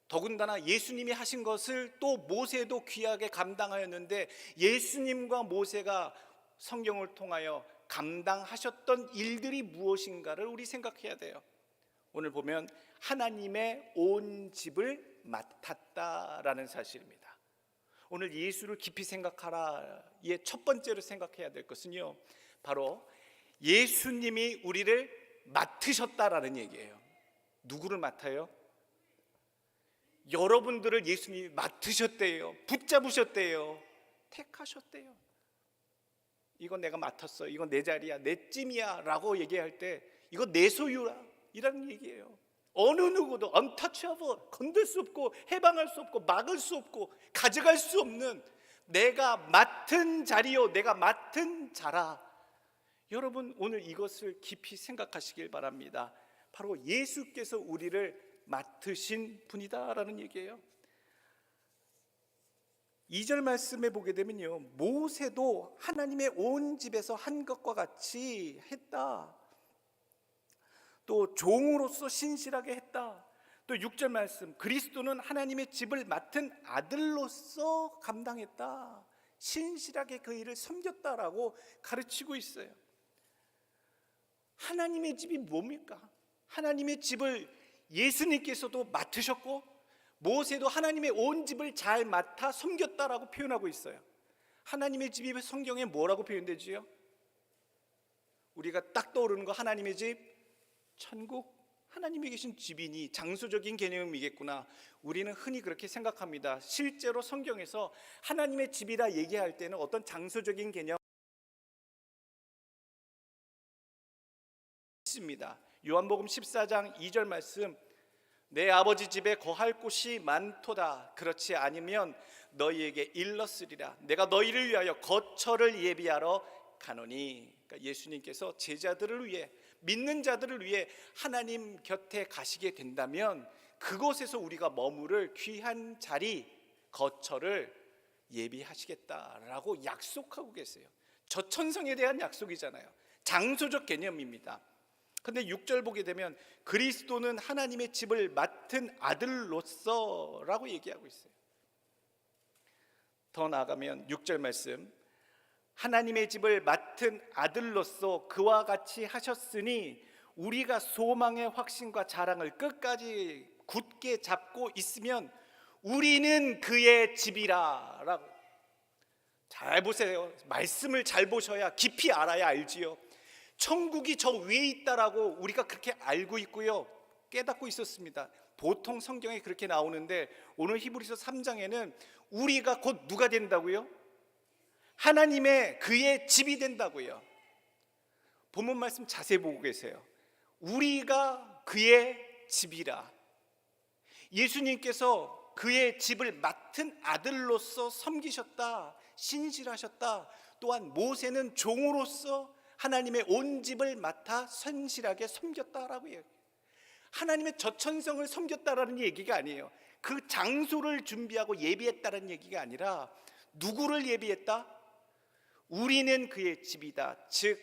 S3: 더군다나 예수님이 하신 것을 또 모세도 귀하게 감당하였는데, 예수님과 모세가 성경을 통하여 감당하셨던 일들이 무엇인가를 우리 생각해야 돼요. 오늘 보면 하나님의 온 집을 맡았다라는 사실입니다. 오늘 예수를 깊이 생각하라의 첫 번째로 생각해야 될 것은요, 바로 예수님이 우리를 맡으셨다라는 얘기예요. 누구를 맡아요? 여러분들을 예수님이 맡으셨대요. 붙잡으셨대요. 택하셨대요. 이건 내가 맡았어, 이건 내 자리야, 내 찜이야 라고 얘기할 때 이거 내 소유라 이라는 얘기예요. 어느 누구도 untouchable, 건들 수 없고 해방할 수 없고 막을 수 없고 가져갈 수 없는 내가 맡은 자리요, 내가 맡은 자라. 여러분, 오늘 이것을 깊이 생각하시길 바랍니다. 바로 예수께서 우리를 맡으신 분이다라는 얘기예요. 2절 말씀에 보게 되면요, 모세도 하나님의 온 집에서 한 것과 같이 했다. 또 종으로서 신실하게 했다. 또 6절 말씀, 그리스도는 하나님의 집을 맡은 아들로서 감당했다. 신실하게 그 일을 섬겼다라고 가르치고 있어요. 하나님의 집이 뭡니까? 하나님의 집을 예수님께서도 맡으셨고 모세도 하나님의 온 집을 잘 맡아 섬겼다라고 표현하고 있어요. 하나님의 집이 성경에 뭐라고 표현되지요? 우리가 딱 떠오르는 거, 하나님의 집, 천국, 하나님이 계신 집이니 장소적인 개념이겠구나. 우리는 흔히 그렇게 생각합니다. 실제로 성경에서 하나님의 집이라 얘기할 때는 어떤 장소적인 개념 있습니다. 요한복음 14장 2절 말씀, 내 아버지 집에 거할 곳이 많도다. 그렇지 않으면 너희에게 일렀으리라. 내가 너희를 위하여 거처를 예비하러 가노니. 그러니까 예수님께서 제자들을 위해, 믿는 자들을 위해 하나님 곁에 가시게 된다면 그곳에서 우리가 머무를 귀한 자리, 거처를 예비하시겠다라고 약속하고 계세요. 저천성에 대한 약속이잖아요. 장소적 개념입니다. 근데 6절 보게 되면 그리스도는 하나님의 집을 맡은 아들로서라고 얘기하고 있어요. 더 나아가면 6절 말씀, 하나님의 집을 맡은 아들로서 그와 같이 하셨으니 우리가 소망의 확신과 자랑을 끝까지 굳게 잡고 있으면 우리는 그의 집이라. 라고. 잘 보세요. 말씀을 잘 보셔야, 깊이 알아야 알지요. 천국이 저 위에 있다라고 우리가 그렇게 알고 있고요, 깨닫고 있었습니다. 보통 성경에 그렇게 나오는데 오늘 히브리서 3장에는 우리가 곧 누가 된다고요? 하나님의 그의 집이 된다고요. 본문 말씀 자세히 보고 계세요. 우리가 그의 집이라. 예수님께서 그의 집을 맡은 아들로서 섬기셨다, 신실하셨다. 또한 모세는 종으로서 하나님의 온 집을 맡아 선실하게 섬겼다라고 해요. 하나님의 저천성을 섬겼다라는 얘기가 아니에요. 그 장소를 준비하고 예비했다라는 얘기가 아니라 누구를 예비했다? 우리는 그의 집이다. 즉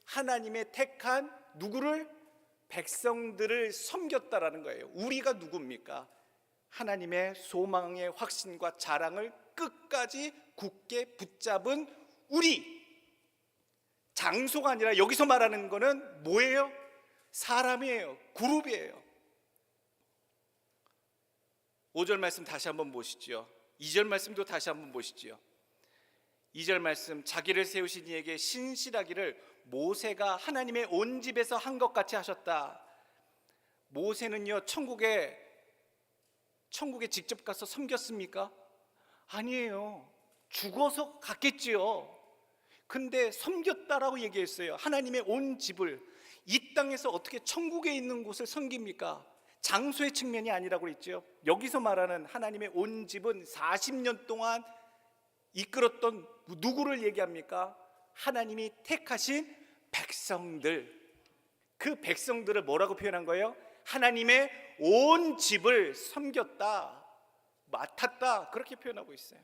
S3: 하나님의 택한 누구를? 백성들을 섬겼다라는 거예요. 우리가 누굽니까? 하나님의 소망의 확신과 자랑을 끝까지 굳게 붙잡은 우리. 장소가 아니라 여기서 말하는 거는 뭐예요? 사람이에요. 그룹이에요. 5절 말씀 다시 한번 보시죠. 2절 말씀도 다시 한번 보시죠. 2절 말씀, 자기를 세우신 이에게 신실하기를 모세가 하나님의 온 집에서 한 것 같이 하셨다. 모세는요, 천국에 직접 가서 섬겼습니까? 아니에요. 죽어서 갔겠지요. 근데 섬겼다라고 얘기했어요. 하나님의 온 집을. 이 땅에서 어떻게 천국에 있는 곳을 섬깁니까? 장소의 측면이 아니라고 그랬죠. 여기서 말하는 하나님의 온 집은 40년 동안 이끌었던 누구를 얘기합니까? 하나님이 택하신 백성들. 그 백성들을 뭐라고 표현한 거예요? 하나님의 온 집을 섬겼다, 맡았다, 그렇게 표현하고 있어요.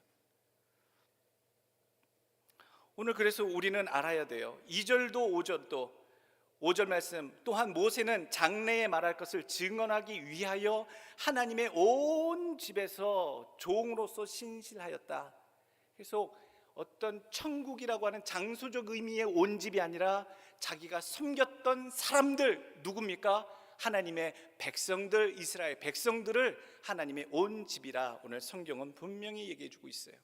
S3: 오늘 그래서 우리는 알아야 돼요. 2절도 5절도 5절 말씀, 또한 모세는 장래에 말할 것을 증언하기 위하여 하나님의 온 집에서 종으로서 신실하였다. 그래서 어떤 천국이라고 하는 장소적 의미의 온 집이 아니라 자기가 섬겼던 사람들, 누굽니까? 하나님의 백성들, 이스라엘 백성들을 하나님의 온 집이라 오늘 성경은 분명히 얘기해 주고 있어요.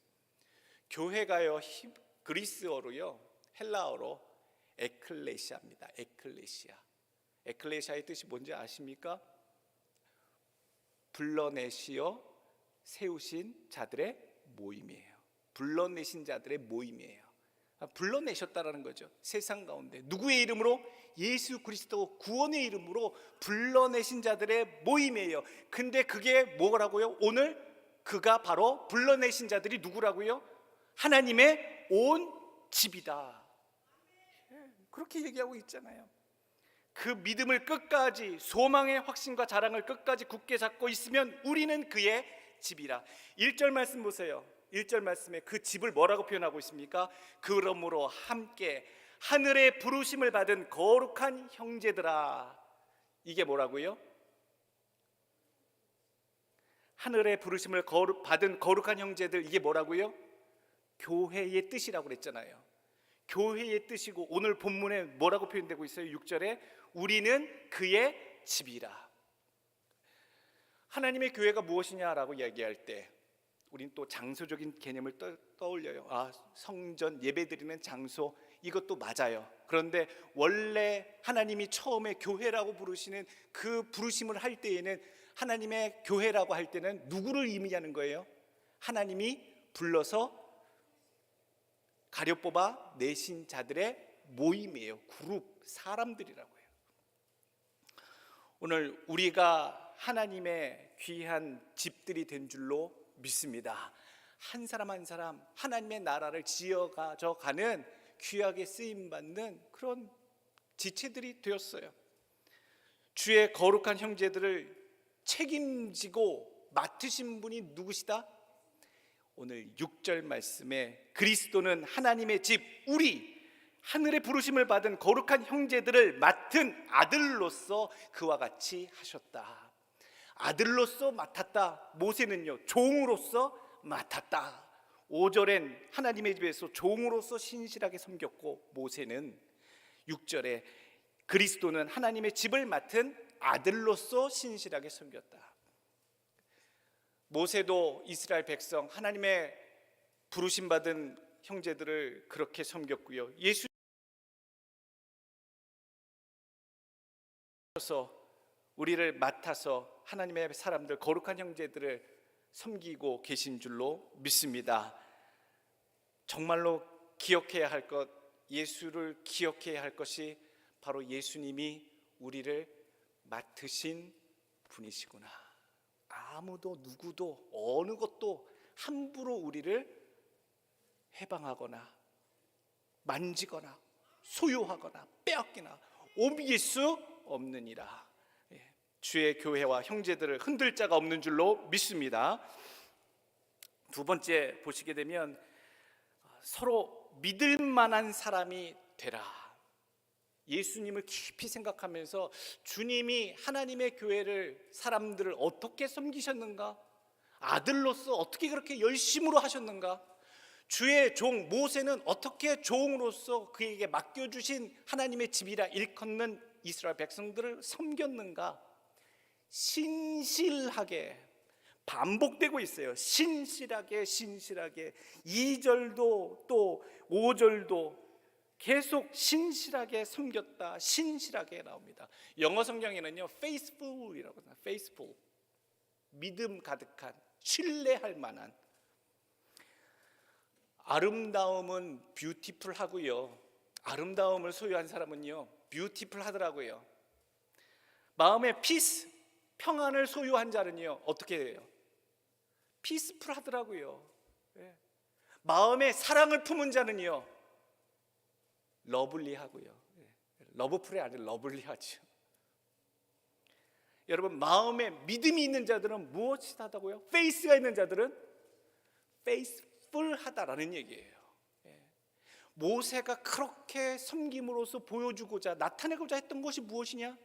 S3: 교회가요, 그리스어로요, 헬라어로 에클레시아입니다. 에클레시아. 에클레시아의 뜻이 뭔지 아십니까? 불러내시어 세우신 자들의 모임이에요. 불러내신 자들의 모임이에요. 불러내셨다라는 거죠. 세상 가운데 누구의 이름으로? 예수 그리스도 구원의 이름으로 불러내신 자들의 모임이에요. 근데 그게 뭐라고요? 오늘 그가 바로 불러내신 자들이 누구라고요? 하나님의 온 집이다. 그렇게 얘기하고 있잖아요. 그 믿음을 끝까지, 소망의 확신과 자랑을 끝까지 굳게 잡고 있으면 우리는 그의 집이라. 1절 말씀 보세요. 1절 말씀에 그 집을 뭐라고 표현하고 있습니까? 그러므로 함께 하늘의 부르심을 받은 거룩한 형제들아. 이게 뭐라고요? 하늘의 부르심을 받은 거룩한 형제들, 이게 뭐라고요? 교회의 뜻이라고 그랬잖아요. 교회의 뜻이고, 오늘 본문에 뭐라고 표현되고 있어요? 6절에 우리는 그의 집이라. 하나님의 교회가 무엇이냐라고 얘기할 때 우리는 또 장소적인 개념을 떠올려요. 성전, 예배드리는 장소, 이것도 맞아요. 그런데 원래 하나님이 처음에 교회라고 부르시는 그 부르심을 할 때에는, 하나님의 교회라고 할 때는 누구를 의미하는 거예요? 하나님이 불러서 가려 뽑아 내신 자들의 모임이에요. 그룹, 사람들이라고 해요. 오늘 우리가 하나님의 귀한 집들이 된 줄로 믿습니다. 한 사람 한 사람 하나님의 나라를 지어가져가는 귀하게 쓰임받는 그런 지체들이 되었어요. 주의 거룩한 형제들을 책임지고 맡으신 분이 누구시다? 오늘 6절 말씀에 그리스도는 하나님의 집, 우리 하늘의 부르심을 받은 거룩한 형제들을 맡은 아들로서 그와 같이 하셨다. 아들로서 맡았다. 모세는요, 종으로서 맡았다. 5절엔 하나님의 집에서 종으로서 신실하게 섬겼고, 모세는 6절에 그리스도는 하나님의 집을 맡은 아들로서 신실하게 섬겼다. 모세도 이스라엘 백성, 하나님의 부르심 받은 형제들을 그렇게 섬겼고요. 예수께서 우리를 맡아서 하나님의 사람들, 거룩한 형제들을 섬기고 계신 줄로 믿습니다. 정말로 기억해야 할 것, 예수를 기억해야 할 것이 바로 예수님이 우리를 맡으신 분이시구나. 아무도 누구도 어느 것도 함부로 우리를 해방하거나 만지거나 소유하거나 빼앗기나 옮길 수 없느니라. 주의 교회와 형제들을 흔들 자가 없는 줄로 믿습니다. 두 번째 보시게 되면 서로 믿을 만한 사람이 되라. 예수님을 깊이 생각하면서 주님이 하나님의 교회를, 사람들을 어떻게 섬기셨는가? 아들로서 어떻게 그렇게 열심으로 하셨는가? 주의 종 모세는 어떻게 종으로서 그에게 맡겨주신 하나님의 집이라 일컫는 이스라엘 백성들을 섬겼는가? 신실하게 반복되고 있어요. 신실하게 2절도 또 5절도 계속 신실하게 섬겼다, 신실하게 나옵니다. 영어 성경에는요, faithful이라고 합니다. faithful, 믿음 가득한, 신뢰할 만한. 아름다움은 뷰티풀하고요, 아름다움을 소유한 사람은요, 뷰티풀하더라고요. 마음의 피스, 평안을 소유한 자는요, 어떻게 해요? 피스풀하더라고요. 마음의 사랑을 품은 자는요, 러블리하고요. 러브풀이 아니라 러블리하죠. 여러분, 마음에 믿음이 있는 자들은 무엇이 하다고요? 페이스가 있는 자들은 페이스풀하다라는 얘기예요. 모세가 그렇게 섬김으로써 보여주고자 나타내고자 했던 것이 무엇이냐?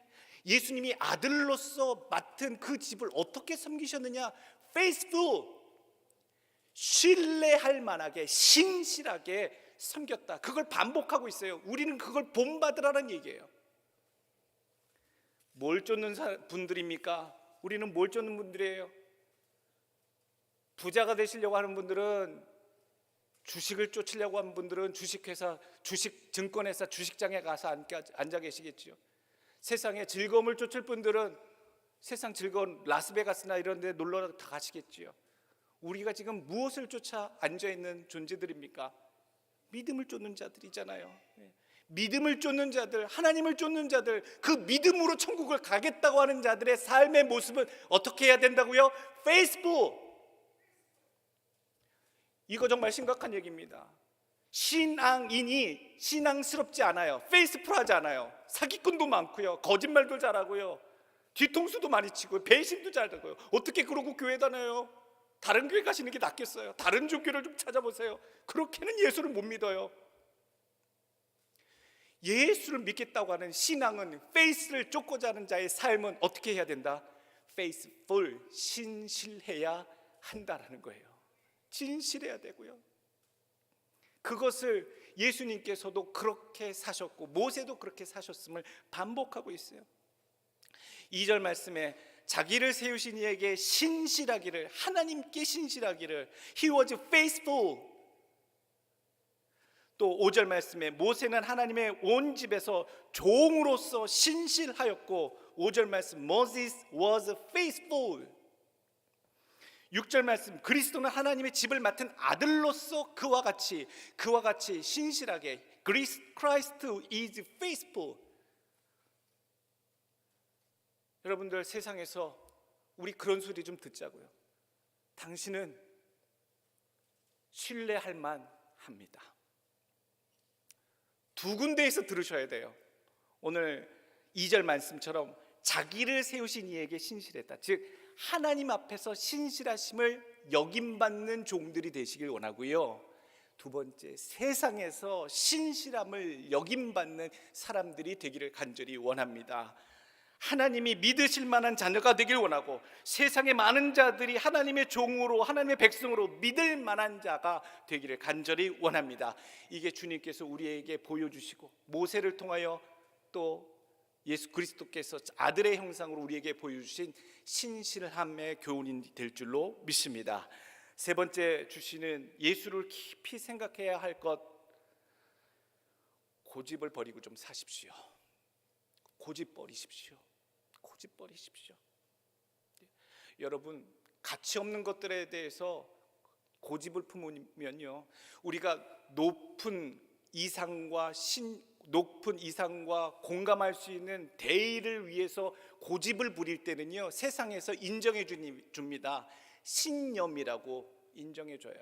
S3: 예수님이 아들로서 맡은 그 집을 어떻게 섬기셨느냐? 페이스풀, 신뢰할 만하게 신실하게 섬겼다. 그걸 반복하고 있어요. 우리는 그걸 본받으라는 얘기예요. 뭘 쫓는 분들입니까? 우리는 뭘 쫓는 분들이에요? 부자가 되시려고 하는 분들은, 주식을 쫓으려고 하는 분들은 주식회사, 증권회사 주식장에 가서 앉아 계시겠지요. 세상의 즐거움을 쫓을 분들은 세상 즐거운 라스베가스나 이런 데 놀러 다 가시겠지요. 우리가 지금 무엇을 쫓아 앉아 있는 존재들입니까? 믿음을 쫓는 자들이잖아요. 믿음을 쫓는 자들, 하나님을 쫓는 자들, 그 믿음으로 천국을 가겠다고 하는 자들의 삶의 모습은 어떻게 해야 된다고요? 페이스북. 이거 정말 심각한 얘기입니다. 신앙인이 신앙스럽지 않아요. 페이스풀하지 않아요. 사기꾼도 많고요, 거짓말도 잘하고요, 뒤통수도 많이 치고 배신도 잘하고요. 어떻게 그러고 교회 다녀요? 다른 교회 가시는 게 낫겠어요. 다른 종교를 좀 찾아보세요. 그렇게는 예수를 못 믿어요. 예수를 믿겠다고 하는 신앙은, 페이스를 쫓고자 하는 자의 삶은 어떻게 해야 된다? faithful, 신실해야 한다라는 거예요. 진실해야 되고요. 그것을 예수님께서도 그렇게 사셨고 모세도 그렇게 사셨음을 반복하고 있어요. 2절 말씀에 자기를 세우신 이에게 신실하기를, 하나님께 신실하기를, He was faithful. 또 5절 말씀에 모세는 하나님의 온 집에서 종으로서 신실하였고, 5절 말씀 Moses was faithful. 6절 말씀 그리스도는 하나님의 집을 맡은 아들로서 그와 같이 신실하게, Christ is faithful. 여러분들, 세상에서 우리 그런 소리 좀 듣자고요. 당신은 신뢰할 만합니다. 두 군데에서 들으셔야 돼요. 오늘 2절 말씀처럼 자기를 세우신 이에게 신실했다. 즉 하나님 앞에서 신실하심을 역임받는 종들이 되시길 원하고요. 두 번째, 세상에서 신실함을 역임받는 사람들이 되기를 간절히 원합니다. 하나님이 믿으실 만한 자녀가 되길 원하고, 세상의 많은 자들이 하나님의 종으로, 하나님의 백성으로 믿을 만한 자가 되기를 간절히 원합니다. 이게 주님께서 우리에게 보여주시고 모세를 통하여 또 예수 그리스도께서 아들의 형상으로 우리에게 보여주신 신실함의 교훈이 될 줄로 믿습니다. 세 번째 주시는 예수를 깊이 생각해야 할 것, 고집을 버리고 좀 사십시오. 고집 버리십시오. 고집 버리십시오. 여러분, 가치 없는 것들에 대해서 고집을 품으면요, 우리가 높은 이상과 공감할 수 있는 대의를 위해서 고집을 부릴 때는요, 세상에서 인정해 줍니다. 신념이라고 인정해 줘요.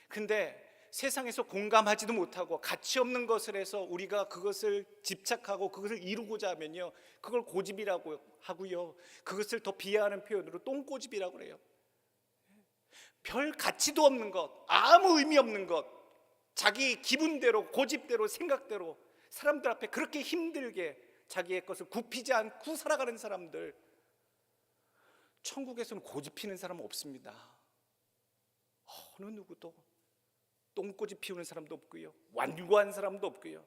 S3: 근데 세상에서 공감하지도 못하고 가치 없는 것을 해서 우리가 그것을 집착하고 그것을 이루고자 하면요, 그걸 고집이라고 하고요, 그것을 더 비하하는 표현으로 똥고집이라고 그래요. 별 가치도 없는 것, 아무 의미 없는 것, 자기 기분대로, 고집대로, 생각대로 사람들 앞에 그렇게 힘들게 자기의 것을 굽히지 않고 살아가는 사람들, 천국에서는 고집 피는 사람은 없습니다. 어느 누구도 똥꼬집 피우는 사람도 없고요, 완고한 사람도 없고요.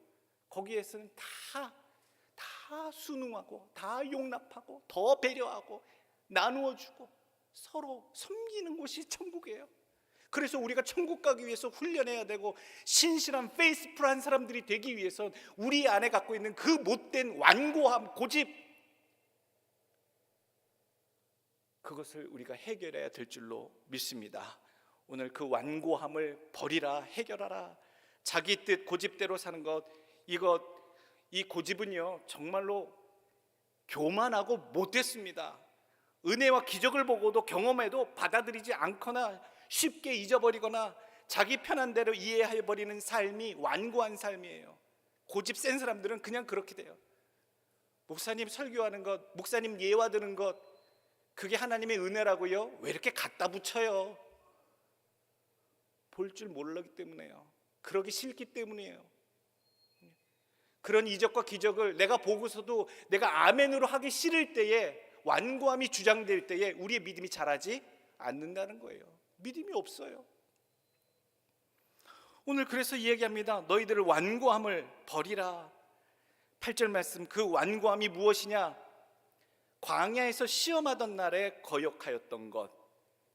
S3: 거기에서는 다 순응하고, 다 용납하고, 더 배려하고, 나누어 주고, 서로 섬기는 곳이 천국이에요. 그래서 우리가 천국 가기 위해서 훈련해야 되고, 신실한 페이스풀한 사람들이 되기 위해선 우리 안에 갖고 있는 그 못된 완고함, 고집, 그것을 우리가 해결해야 될 줄로 믿습니다. 오늘 그 완고함을 버리라, 해결하라. 자기 뜻 고집대로 사는 것, 이 고집은요 정말로 교만하고 못됐습니다. 은혜와 기적을 보고도 경험해도 받아들이지 않거나 쉽게 잊어버리거나 자기 편한 대로 이해해버리는 삶이 완고한 삶이에요. 고집 센 사람들은 그냥 그렇게 돼요. 목사님 설교하는 것, 목사님 예화 드는 것, 그게 하나님의 은혜라고요? 왜 이렇게 갖다 붙여요? 볼 줄 모르기 때문에요. 그러기 싫기 때문이에요. 그런 이적과 기적을 내가 보고서도 내가 아멘으로 하기 싫을 때에, 완고함이 주장될 때에 우리의 믿음이 자라지 않는다는 거예요. 믿음이 없어요. 오늘 그래서 이야기합니다. 너희들을 완고함을 버리라. 8절 말씀, 그 완고함이 무엇이냐? 광야에서 시험하던 날에 거역하였던 것,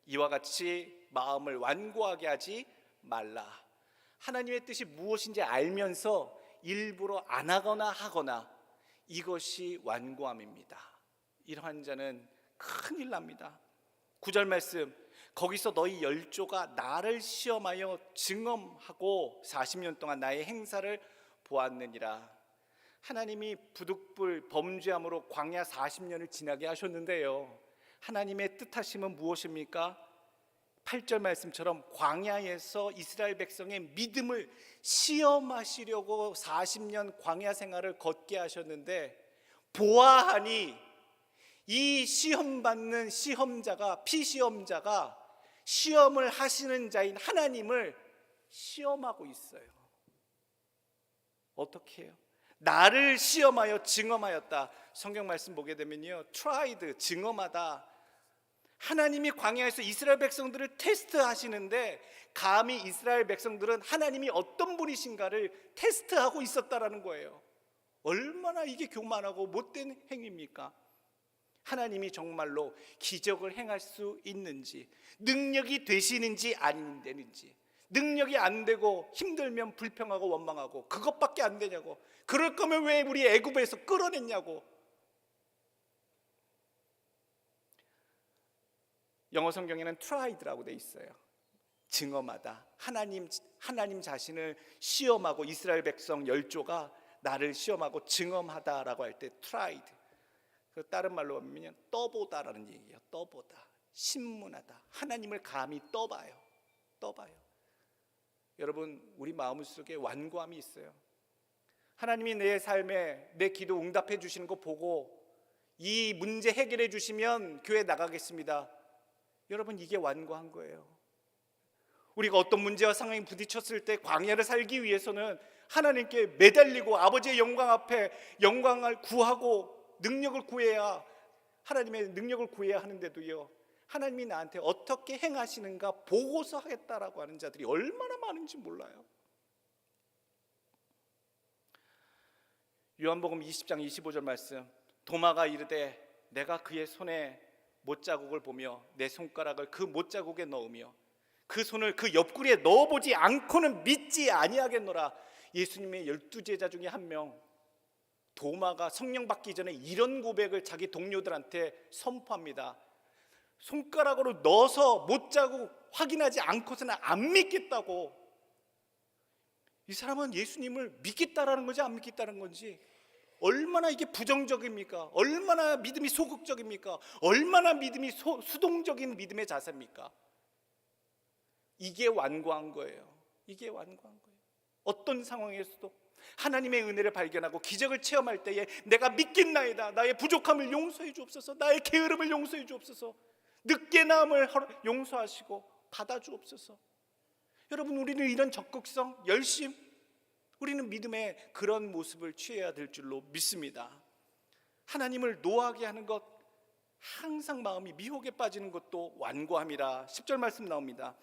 S3: 이와 같이 마음을 완고하게 하지 말라. 하나님의 뜻이 무엇인지 알면서 일부러 안 하거나 하거나, 이것이 완고함입니다. 이러한 자는 큰일 납니다. 9절 말씀, 거기서 너희 열조가 나를 시험하여 증언하고 40년 동안 나의 행사를 보았느니라. 하나님이 부득불 범죄함으로 광야 40년을 지나게 하셨는데요, 하나님의 뜻하심은 무엇입니까? 8절 말씀처럼 광야에서 이스라엘 백성의 믿음을 시험하시려고 40년 광야 생활을 걷게 하셨는데, 보아하니 이 시험받는 시험자가, 피시험자가 시험을 하시는 자인 하나님을 시험하고 있어요. 어떻게 해요? 나를 시험하여 증험하였다. 성경 말씀 보게 되면요, tried, 증험하다. 하나님이 광야에서 이스라엘 백성들을 테스트하시는데, 감히 이스라엘 백성들은 하나님이 어떤 분이신가를 테스트하고 있었다라는 거예요. 얼마나 이게 교만하고 못된 행위입니까? 하나님이 정말로 기적을 행할 수 있는지, 능력이 되시는지 안 되는지, 능력이 안 되고 힘들면 불평하고 원망하고 그것밖에 안 되냐고, 그럴 거면 왜 우리 애굽에서 끌어냈냐고. 영어 성경에는 tried라고 돼 있어요. 증험하다. 하나님 자신을 시험하고, 이스라엘 백성 열조가 나를 시험하고 증험하다라고 할 때 tried. 그 다른 말로 하면 떠보다라는 얘기예요. 떠보다, 신문하다. 하나님을 감히 떠봐요. 여러분, 우리 마음속에 완고함이 있어요. 하나님이 내 삶에 내 기도 응답해 주시는 거 보고 이 문제 해결해 주시면 교회 나가겠습니다. 여러분, 이게 완고한 거예요. 우리가 어떤 문제와 상황에 부딪혔을 때 광야를 살기 위해서는 하나님께 매달리고 아버지의 영광 앞에 영광을 구하고 능력을 구해야, 하나님의 능력을 구해야 하는데도요, 하나님이 나한테 어떻게 행하시는가 보고서 하겠다라고 하는 자들이 얼마나 많은지 몰라요. 요한복음 20장 25절 말씀, 도마가 이르되 내가 그의 손에 못자국을 보며 내 손가락을 그 못자국에 넣으며 그 손을 그 옆구리에 넣어보지 않고는 믿지 아니하겠노라. 예수님의 12제자 중에 한 명, 도마가 성령 받기 전에 이런 고백을 자기 동료들한테 선포합니다. 손가락으로 넣어서 못자국 확인하지 않고서는 안 믿겠다고. 이 사람은 예수님을 믿겠다라는 건지 안 믿겠다는 건지, 얼마나 이게 부정적입니까? 얼마나 믿음이 소극적입니까? 얼마나 믿음이 수동적인 믿음의 자세입니까? 이게 완고한 거예요. 이게 완고한 거예요. 어떤 상황에서도 하나님의 은혜를 발견하고 기적을 체험할 때에 내가 믿겠나이다, 나의 부족함을 용서해 주옵소서, 나의 게으름을 용서해 주옵소서, 늦게 나음을 용서하시고 받아 주옵소서. 여러분, 우리는 이런 적극성, 열심, 우리는 믿음의 그런 모습을 취해야 될 줄로 믿습니다. 하나님을 노하게 하는 것, 항상 마음이 미혹에 빠지는 것도 완고함이라. 10절 말씀 나옵니다.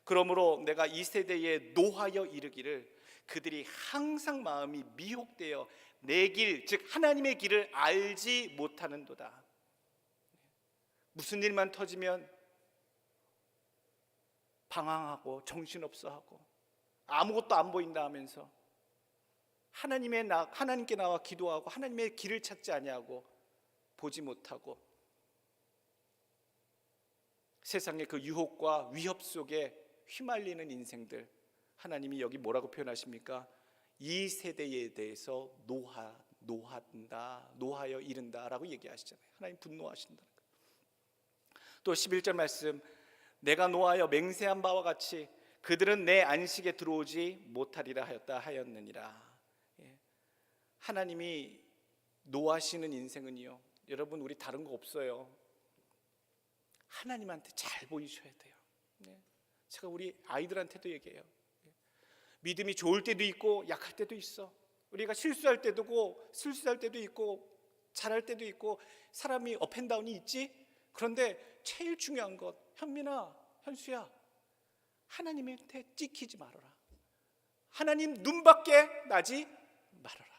S3: 그러므로 내가 이 세대에 노하여 이르기를 그들이 항상 마음이 미혹되어 내 길, 즉 하나님의 길을 알지 못하는도다. 무슨 일만 터지면 방황하고 정신없어하고 아무것도 안 보인다 하면서 하나님께 나와 기도하고 하나님의 길을 찾지 아니하고 보지 못하고 세상의 그 유혹과 위협 속에 휘말리는 인생들, 하나님이 여기 뭐라고 표현하십니까? 이 세대에 대해서 노하여 이른다라고 얘기하시잖아요. 하나님 분노하신다. 또 11절 말씀, 내가 노하여 맹세한 바와 같이 그들은 내 안식에 들어오지 못하리라 하였느니라. 하나님이 노하시는 인생은요, 여러분, 우리 다른 거 없어요. 하나님한테 잘 보이셔야 돼요. 제가 우리 아이들한테도 얘기해요. 믿음이 좋을 때도 있고 약할 때도 있어. 우리가 실수할 때도 있고 잘할 때도 있고 사람이 업앤다운이 있지. 그런데 제일 중요한 것, 현민아, 현수야, 하나님한테 찍히지 말아라. 하나님 눈밖에 나지 말아라.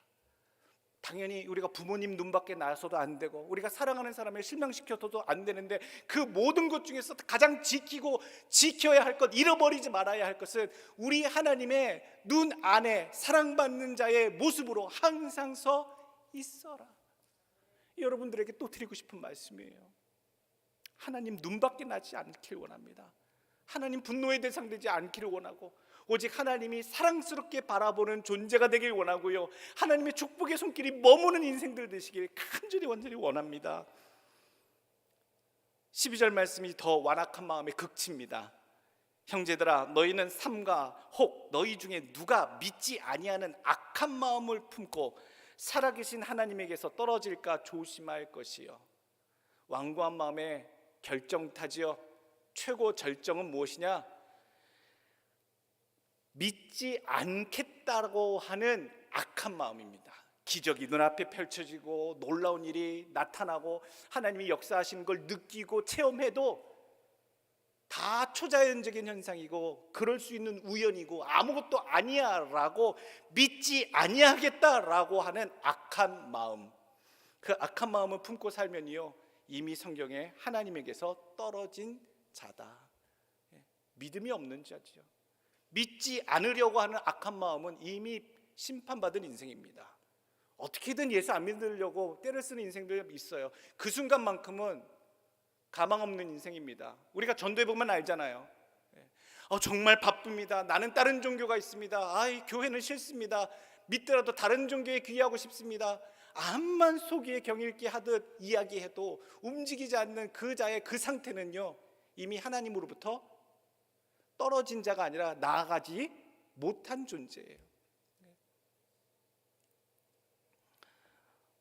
S3: 당연히 우리가 부모님 눈밖에 나서도 안 되고 우리가 사랑하는 사람을 실망시켜서도 안 되는데, 그 모든 것 중에서 가장 지켜야 할 것, 잃어버리지 말아야 할 것은 우리 하나님의 눈 안에 사랑받는 자의 모습으로 항상 서 있어라. 여러분들에게 또 드리고 싶은 말씀이에요. 하나님 눈밖에 나지 않기를 원합니다. 하나님 분노의 대상되지 않기를 원하고 오직 하나님이 사랑스럽게 바라보는 존재가 되길 원하고요, 하나님의 축복의 손길이 머무는 인생들 되시길 간절히 완전히 원합니다. 12절 말씀이 더 완악한 마음의 극치입니다. 형제들아, 너희는 삼가 혹 너희 중에 누가 믿지 아니하는 악한 마음을 품고 살아계신 하나님에게서 떨어질까 조심할 것이요. 완고한 마음에 결정타지요. 최고 절정은 무엇이냐? 믿지 않겠다고 하는 악한 마음입니다. 기적이 눈앞에 펼쳐지고 놀라운 일이 나타나고 하나님이 역사하시는 걸 느끼고 체험해도 다 초자연적인 현상이고 그럴 수 있는 우연이고 아무것도 아니야 라고 믿지 아니하겠다라고 하는 악한 마음, 그 악한 마음을 품고 살면요 이미 성경에 하나님에게서 떨어진 자다, 믿음이 없는 자죠. 믿지 않으려고 하는 악한 마음은 이미 심판받은 인생입니다. 어떻게든 예수 안 믿으려고 때를 쓰는 인생들 있어요. 그 순간만큼은 가망 없는 인생입니다. 우리가 전도해 보면 알잖아요. 정말 바쁩니다. 나는 다른 종교가 있습니다. 교회는 싫습니다. 믿더라도 다른 종교에 귀의하고 싶습니다. 암만 속이에 경읽기 하듯 이야기해도 움직이지 않는 그 자의 그 상태는요 이미 하나님으로부터 떨어진 자가 아니라 나아가지 못한 존재예요.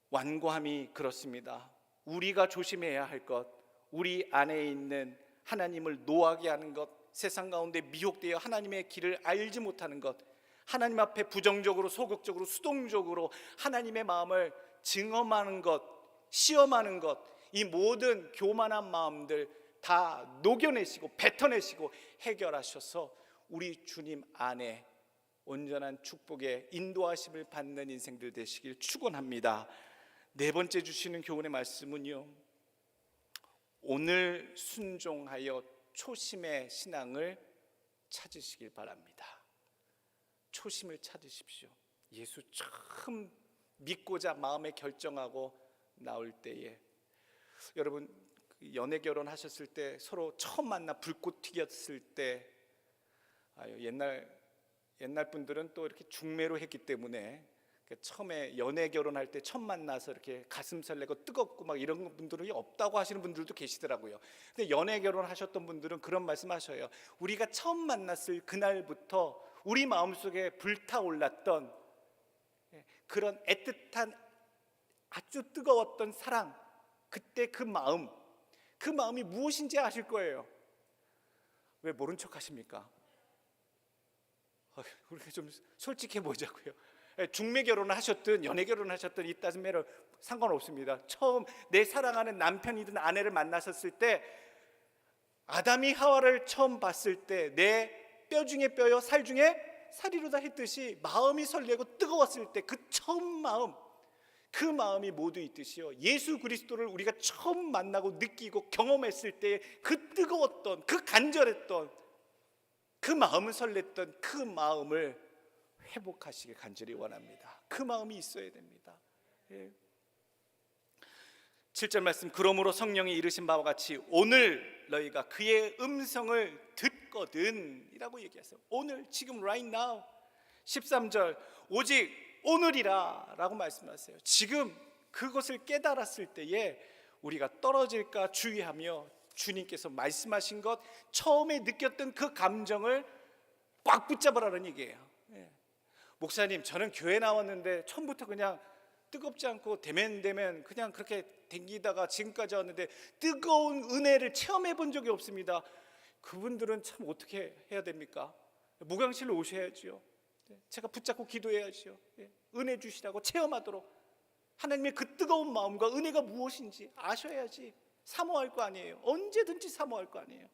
S3: 완고함이 그렇습니다. 우리가 조심해야 할 것, 우리 안에 있는 하나님을 노하게 하는 것, 세상 가운데 미혹되어 하나님의 길을 알지 못하는 것, 하나님 앞에 부정적으로 소극적으로 수동적으로 하나님의 마음을 증험하는 것, 시험하는 것, 이 모든 교만한 마음들 다 녹여내시고 뱉어내시고 해결하셔서 우리 주님 안에 온전한 축복의 인도하심을 받는 인생들 되시길 축원합니다. 네 번째 주시는 교훈의 말씀은요, 오늘 순종하여 초심의 신앙을 찾으시길 바랍니다. 초심을 찾으십시오. 예수 처음 믿고자 마음에 결정하고 나올 때에, 여러분 연애 결혼하셨을 때 서로 처음 만나 불꽃 튀겼을 때, 옛날 분들은 또 이렇게 중매로 했기 때문에 처음에 연애 결혼할 때 처음 만나서 이렇게 가슴 설레고 뜨겁고 막 이런 분들이 없다고 하시는 분들도 계시더라고요. 근데 연애 결혼하셨던 분들은 그런 말씀하셔요. 우리가 처음 만났을 그날부터 우리 마음속에 불타올랐던 그런 애틋한 아주 뜨거웠던 사랑, 그때 그 마음이 무엇인지 아실 거예요. 왜 모른 척 하십니까? 우리가 좀 솔직해 보자고요. 중매 결혼을 하셨든 연애 결혼을 하셨든 it doesn't matter, 상관없습니다. 처음 내 사랑하는 남편이든 아내를 만나셨을 때, 아담이 하와를 처음 봤을 때 내 뼈 중에 뼈요 살 중에 살이로다 했듯이 마음이 설레고 뜨거웠을 때 그 처음 마음, 그 마음이 모두 있듯이요, 예수 그리스도를 우리가 처음 만나고 느끼고 경험했을 때 그 뜨거웠던, 그 간절했던, 그 마음을 설렜던 그 마음을 회복하시길 간절히 원합니다. 그 마음이 있어야 됩니다. 7절 말씀, 그러므로 성령이 이르신 바와 같이 오늘 너희가 그의 음성을 듣거든 이라고 얘기하세요. 오늘, 지금 right now. 13절, 오직 오늘이라 라고 말씀하세요. 지금 그것을 깨달았을 때에 우리가 떨어질까 주의하며 주님께서 말씀하신 것, 처음에 느꼈던 그 감정을 꽉 붙잡으라는 얘기예요. 목사님, 저는 교회 나왔는데 처음부터 그냥 뜨겁지 않고 대면대면 그냥 그렇게 댕기다가 지금까지 왔는데 뜨거운 은혜를 체험해 본 적이 없습니다. 그분들은 참 어떻게 해야 됩니까? 목양실로 오셔야지요. 제가 붙잡고 기도해야지요. 은혜 주시라고 체험하도록 하나님의 그 뜨거운 마음과 은혜가 무엇인지 아셔야지. 사모할 거 아니에요. 언제든지 사모할 거 아니에요.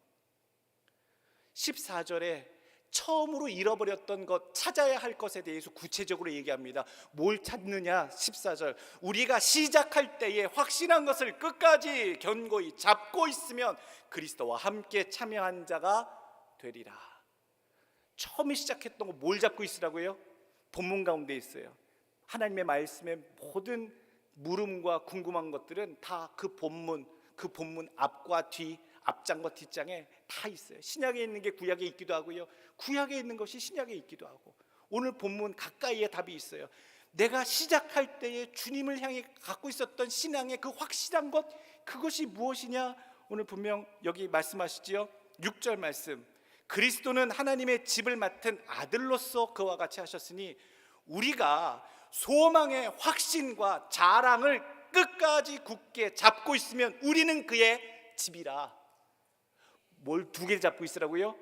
S3: 14절에 처음으로 잃어버렸던 것, 찾아야 할 것에 대해서 구체적으로 얘기합니다. 뭘 찾느냐? 14절, 우리가 시작할 때에 확신한 것을 끝까지 견고히 잡고 있으면 그리스도와 함께 참여한 자가 되리라. 처음에 시작했던 거 뭘 잡고 있으라고요? 본문 가운데 있어요. 하나님의 말씀의 모든 물음과 궁금한 것들은 다 그 본문 앞과 뒤, 앞장과 뒷장에 다 있어요. 신약에 있는 게 구약에 있기도 하고요, 구약에 있는 것이 신약에 있기도 하고, 오늘 본문 가까이에 답이 있어요. 내가 시작할 때에 주님을 향해 갖고 있었던 신앙의 그 확실한 것, 그것이 무엇이냐? 오늘 분명 여기 말씀하시지요. 6절 말씀, 그리스도는 하나님의 집을 맡은 아들로서 그와 같이 하셨으니 우리가 소망의 확신과 자랑을 끝까지 굳게 잡고 있으면 우리는 그의 집이라. 뭘 두 개 잡고 있으라고요?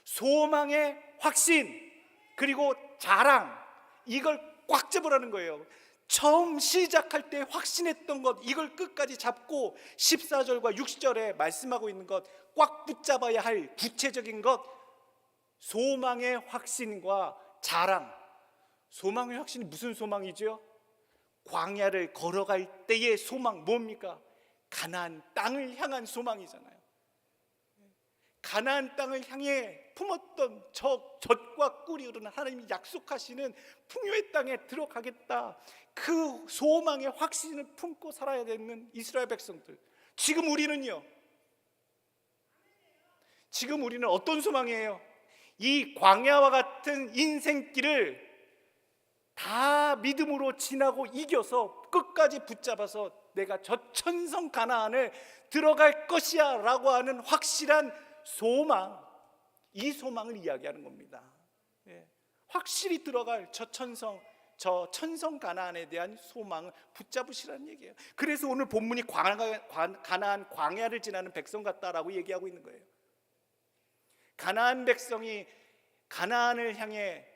S3: 소망의 확신 그리고 자랑, 이걸 꽉 잡으라는 거예요. 처음 시작할 때 확신했던 것, 이걸 끝까지 잡고 14절과 60절에 말씀하고 있는 것 꽉 붙잡아야 할 구체적인 것, 소망의 확신과 자랑. 소망의 확신이 무슨 소망이죠? 광야를 걸어갈 때의 소망 뭡니까? 가나안 땅을 향한 소망이잖아요. 가나안 땅을 향해 품었던 젖과 꿀이 흐르는 하나님이 약속하시는 풍요의 땅에 들어가겠다, 그 소망의 확신을 품고 살아야 되는 이스라엘 백성들. 지금 우리는요, 지금 우리는 어떤 소망이에요? 이 광야와 같은 인생길을 다 믿음으로 지나고 이겨서 끝까지 붙잡아서 내가 저 천성 가나안을 들어갈 것이야 라고 하는 확실한 소망, 이 소망을 이야기하는 겁니다. 확실히 들어갈 저 천성 가나안에 대한 소망을 붙잡으시라는 얘기예요. 그래서 오늘 본문이 가나안 광야를 지나는 백성 같다라고 얘기하고 있는 거예요. 가나안 백성이 가나안을 향해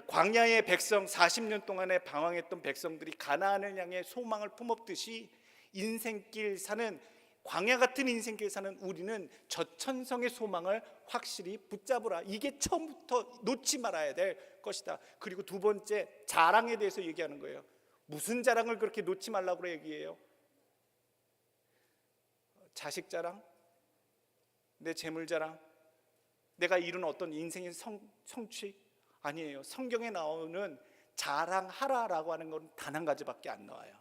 S3: 광야의 백성, 40년 동안에 방황했던 백성들이 가나안을 향해 소망을 품었듯이 인생길 사는, 광야 같은 인생길 사는 우리는 저천성의 소망을 확실히 붙잡으라. 이게 처음부터 놓지 말아야 될 것이다. 그리고 두 번째, 자랑에 대해서 얘기하는 거예요. 무슨 자랑을 그렇게 놓지 말라고 얘기해요? 자식 자랑? 내 재물 자랑? 내가 이룬 어떤 인생의 성취? 아니에요. 성경에 나오는 자랑하라라고 하는 건 단 한 가지밖에 안 나와요.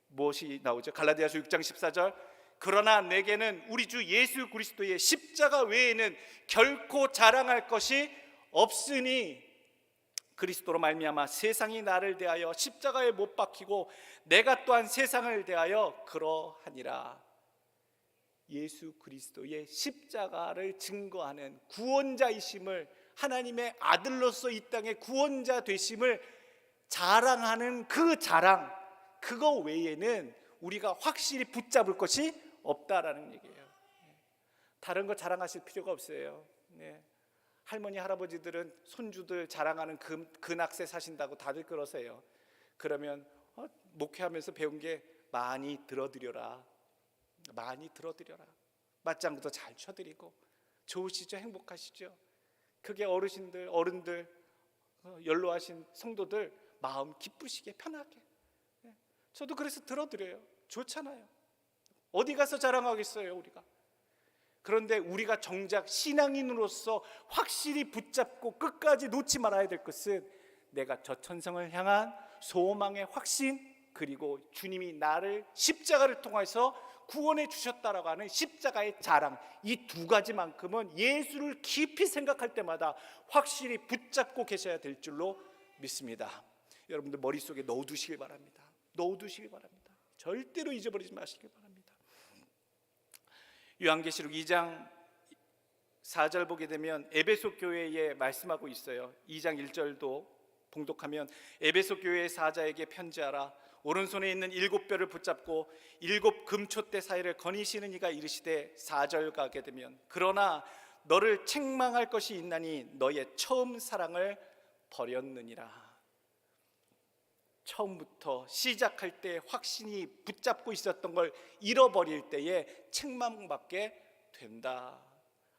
S3: 무엇이 나오죠? 갈라디아서 6장 14절, 그러나 내게는 우리 주 예수 그리스도의 십자가 외에는 결코 자랑할 것이 없으니 그리스도로 말미암아 세상이 나를 대하여 십자가에 못 박히고 내가 또한 세상을 대하여 그러하니라. 예수 그리스도의 십자가를 증거하는 구원자이심을, 하나님의 아들로서 이 땅의 구원자 되심을 자랑하는 그 자랑, 그거 외에는 우리가 확실히 붙잡을 것이 없다라는 얘기예요. 다른 거 자랑하실 필요가 없어요. 할머니 할아버지들은 손주들 자랑하는 근학세 사신다고 다들 그러세요. 그러면 목회하면서 배운 게 많이 들어드려라, 많이 들어드려라, 맞장구도 잘 쳐드리고, 좋으시죠? 행복하시죠? 그게 어른들, 연로하신 성도들 마음 기쁘시게, 편하게. 저도 그래서 들어드려요. 좋잖아요. 어디 가서 자랑하겠어요, 우리가. 그런데 우리가 정작 신앙인으로서 확실히 붙잡고 끝까지 놓지 말아야 될 것은 내가 저 천성을 향한 소망의 확신, 그리고 주님이 나를 십자가를 통해서 구원해 주셨다라고 하는 십자가의 자랑, 이 두 가지만큼은 예수를 깊이 생각할 때마다 확실히 붙잡고 계셔야 될 줄로 믿습니다. 여러분들 머릿속에 넣어두시길 바랍니다. 넣어두시길 바랍니다. 절대로 잊어버리지 마시길 바랍니다. 요한계시록 2장 4절 보게 되면 에베소 교회에 말씀하고 있어요. 2장 1절도 봉독하면 에베소 교회의 사자에게 편지하라. 오른손에 있는 7뼈를 붙잡고 7 금촛대 사이를 거니시는 이가 이르시되, 4절 가게 되면 그러나 너를 책망할 것이 있나니 너의 처음 사랑을 버렸느니라. 처음부터 시작할 때 확신이 붙잡고 있었던 걸 잃어버릴 때에 책망받게 된다,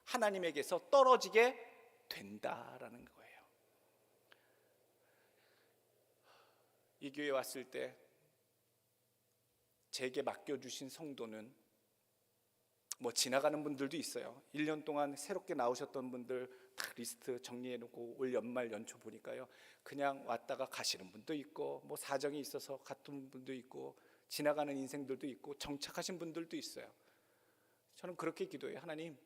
S3: 하나님에게서 떨어지게 된다라는 거예요. 이 교회에 왔을 때 제게 맡겨주신 성도는 지나가는 분들도 있어요. 1년 동안 새롭게 나오셨던 분들 다 리스트 정리해놓고 올 연말 연초 보니까요, 그냥 왔다가 가시는 분도 있고, 사정이 있어서 갔던 분도 있고, 지나가는 인생들도 있고, 정착하신 분들도 있어요. 저는 그렇게 기도해요. 하나님,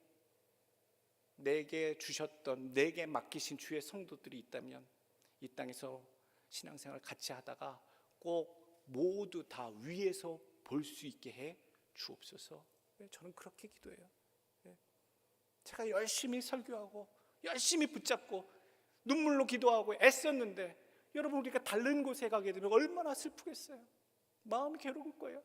S3: 내게 주셨던, 내게 맡기신 주의 성도들이 있다면 이 땅에서 신앙생활 같이 하다가 꼭 모두 다 위에서 볼 수 있게 해 주옵소서. 저는 그렇게 기도해요. 제가 열심히 설교하고 열심히 붙잡고 눈물로 기도하고 애썼는데 여러분, 우리가 다른 곳에 가게 되면 얼마나 슬프겠어요. 마음이 괴로울 거예요.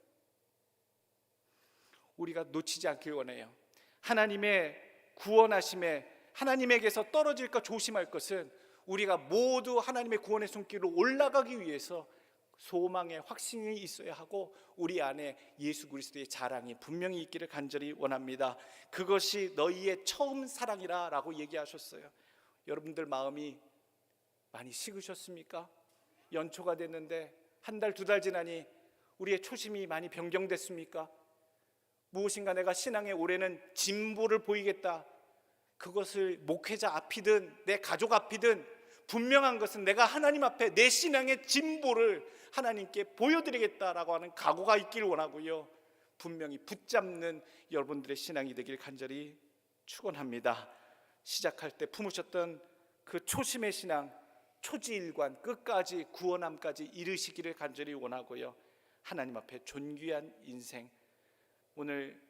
S3: 우리가 놓치지 않길 원해요. 하나님의 구원하심에 하나님에게서 떨어질까 조심할 것은 우리가 모두 하나님의 구원의 손길로 올라가기 위해서 소망의 확신이 있어야 하고 우리 안에 예수 그리스도의 자랑이 분명히 있기를 간절히 원합니다. 그것이 너희의 처음 사랑이라 라고 얘기하셨어요. 여러분들 마음이 많이 식으셨습니까? 연초가 됐는데 한 달, 두 달 지나니 우리의 초심이 많이 변경됐습니까? 무엇인가 내가 신앙의 올해는 진보를 보이겠다, 그것을 목회자 앞이든 내 가족 앞이든 분명한 것은 내가 하나님 앞에 내 신앙의 진보를 하나님께 보여드리겠다라고 하는 각오가 있길 원하고요, 분명히 붙잡는 여러분들의 신앙이 되길 간절히 축원합니다. 시작할 때 품으셨던 그 초심의 신앙, 초지일관 끝까지 구원함까지 이르시기를 간절히 원하고요, 하나님 앞에 존귀한 인생, 오늘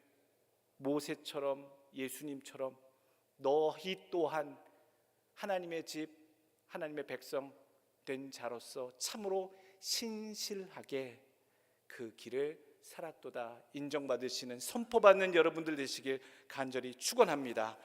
S3: 모세처럼 예수님처럼 너희 또한 하나님의 집, 하나님의 백성 된 자로서 참으로 신실하게 그 길을 살았도다 인정받으시는, 선포받는 여러분들 되시길 간절히 축원합니다.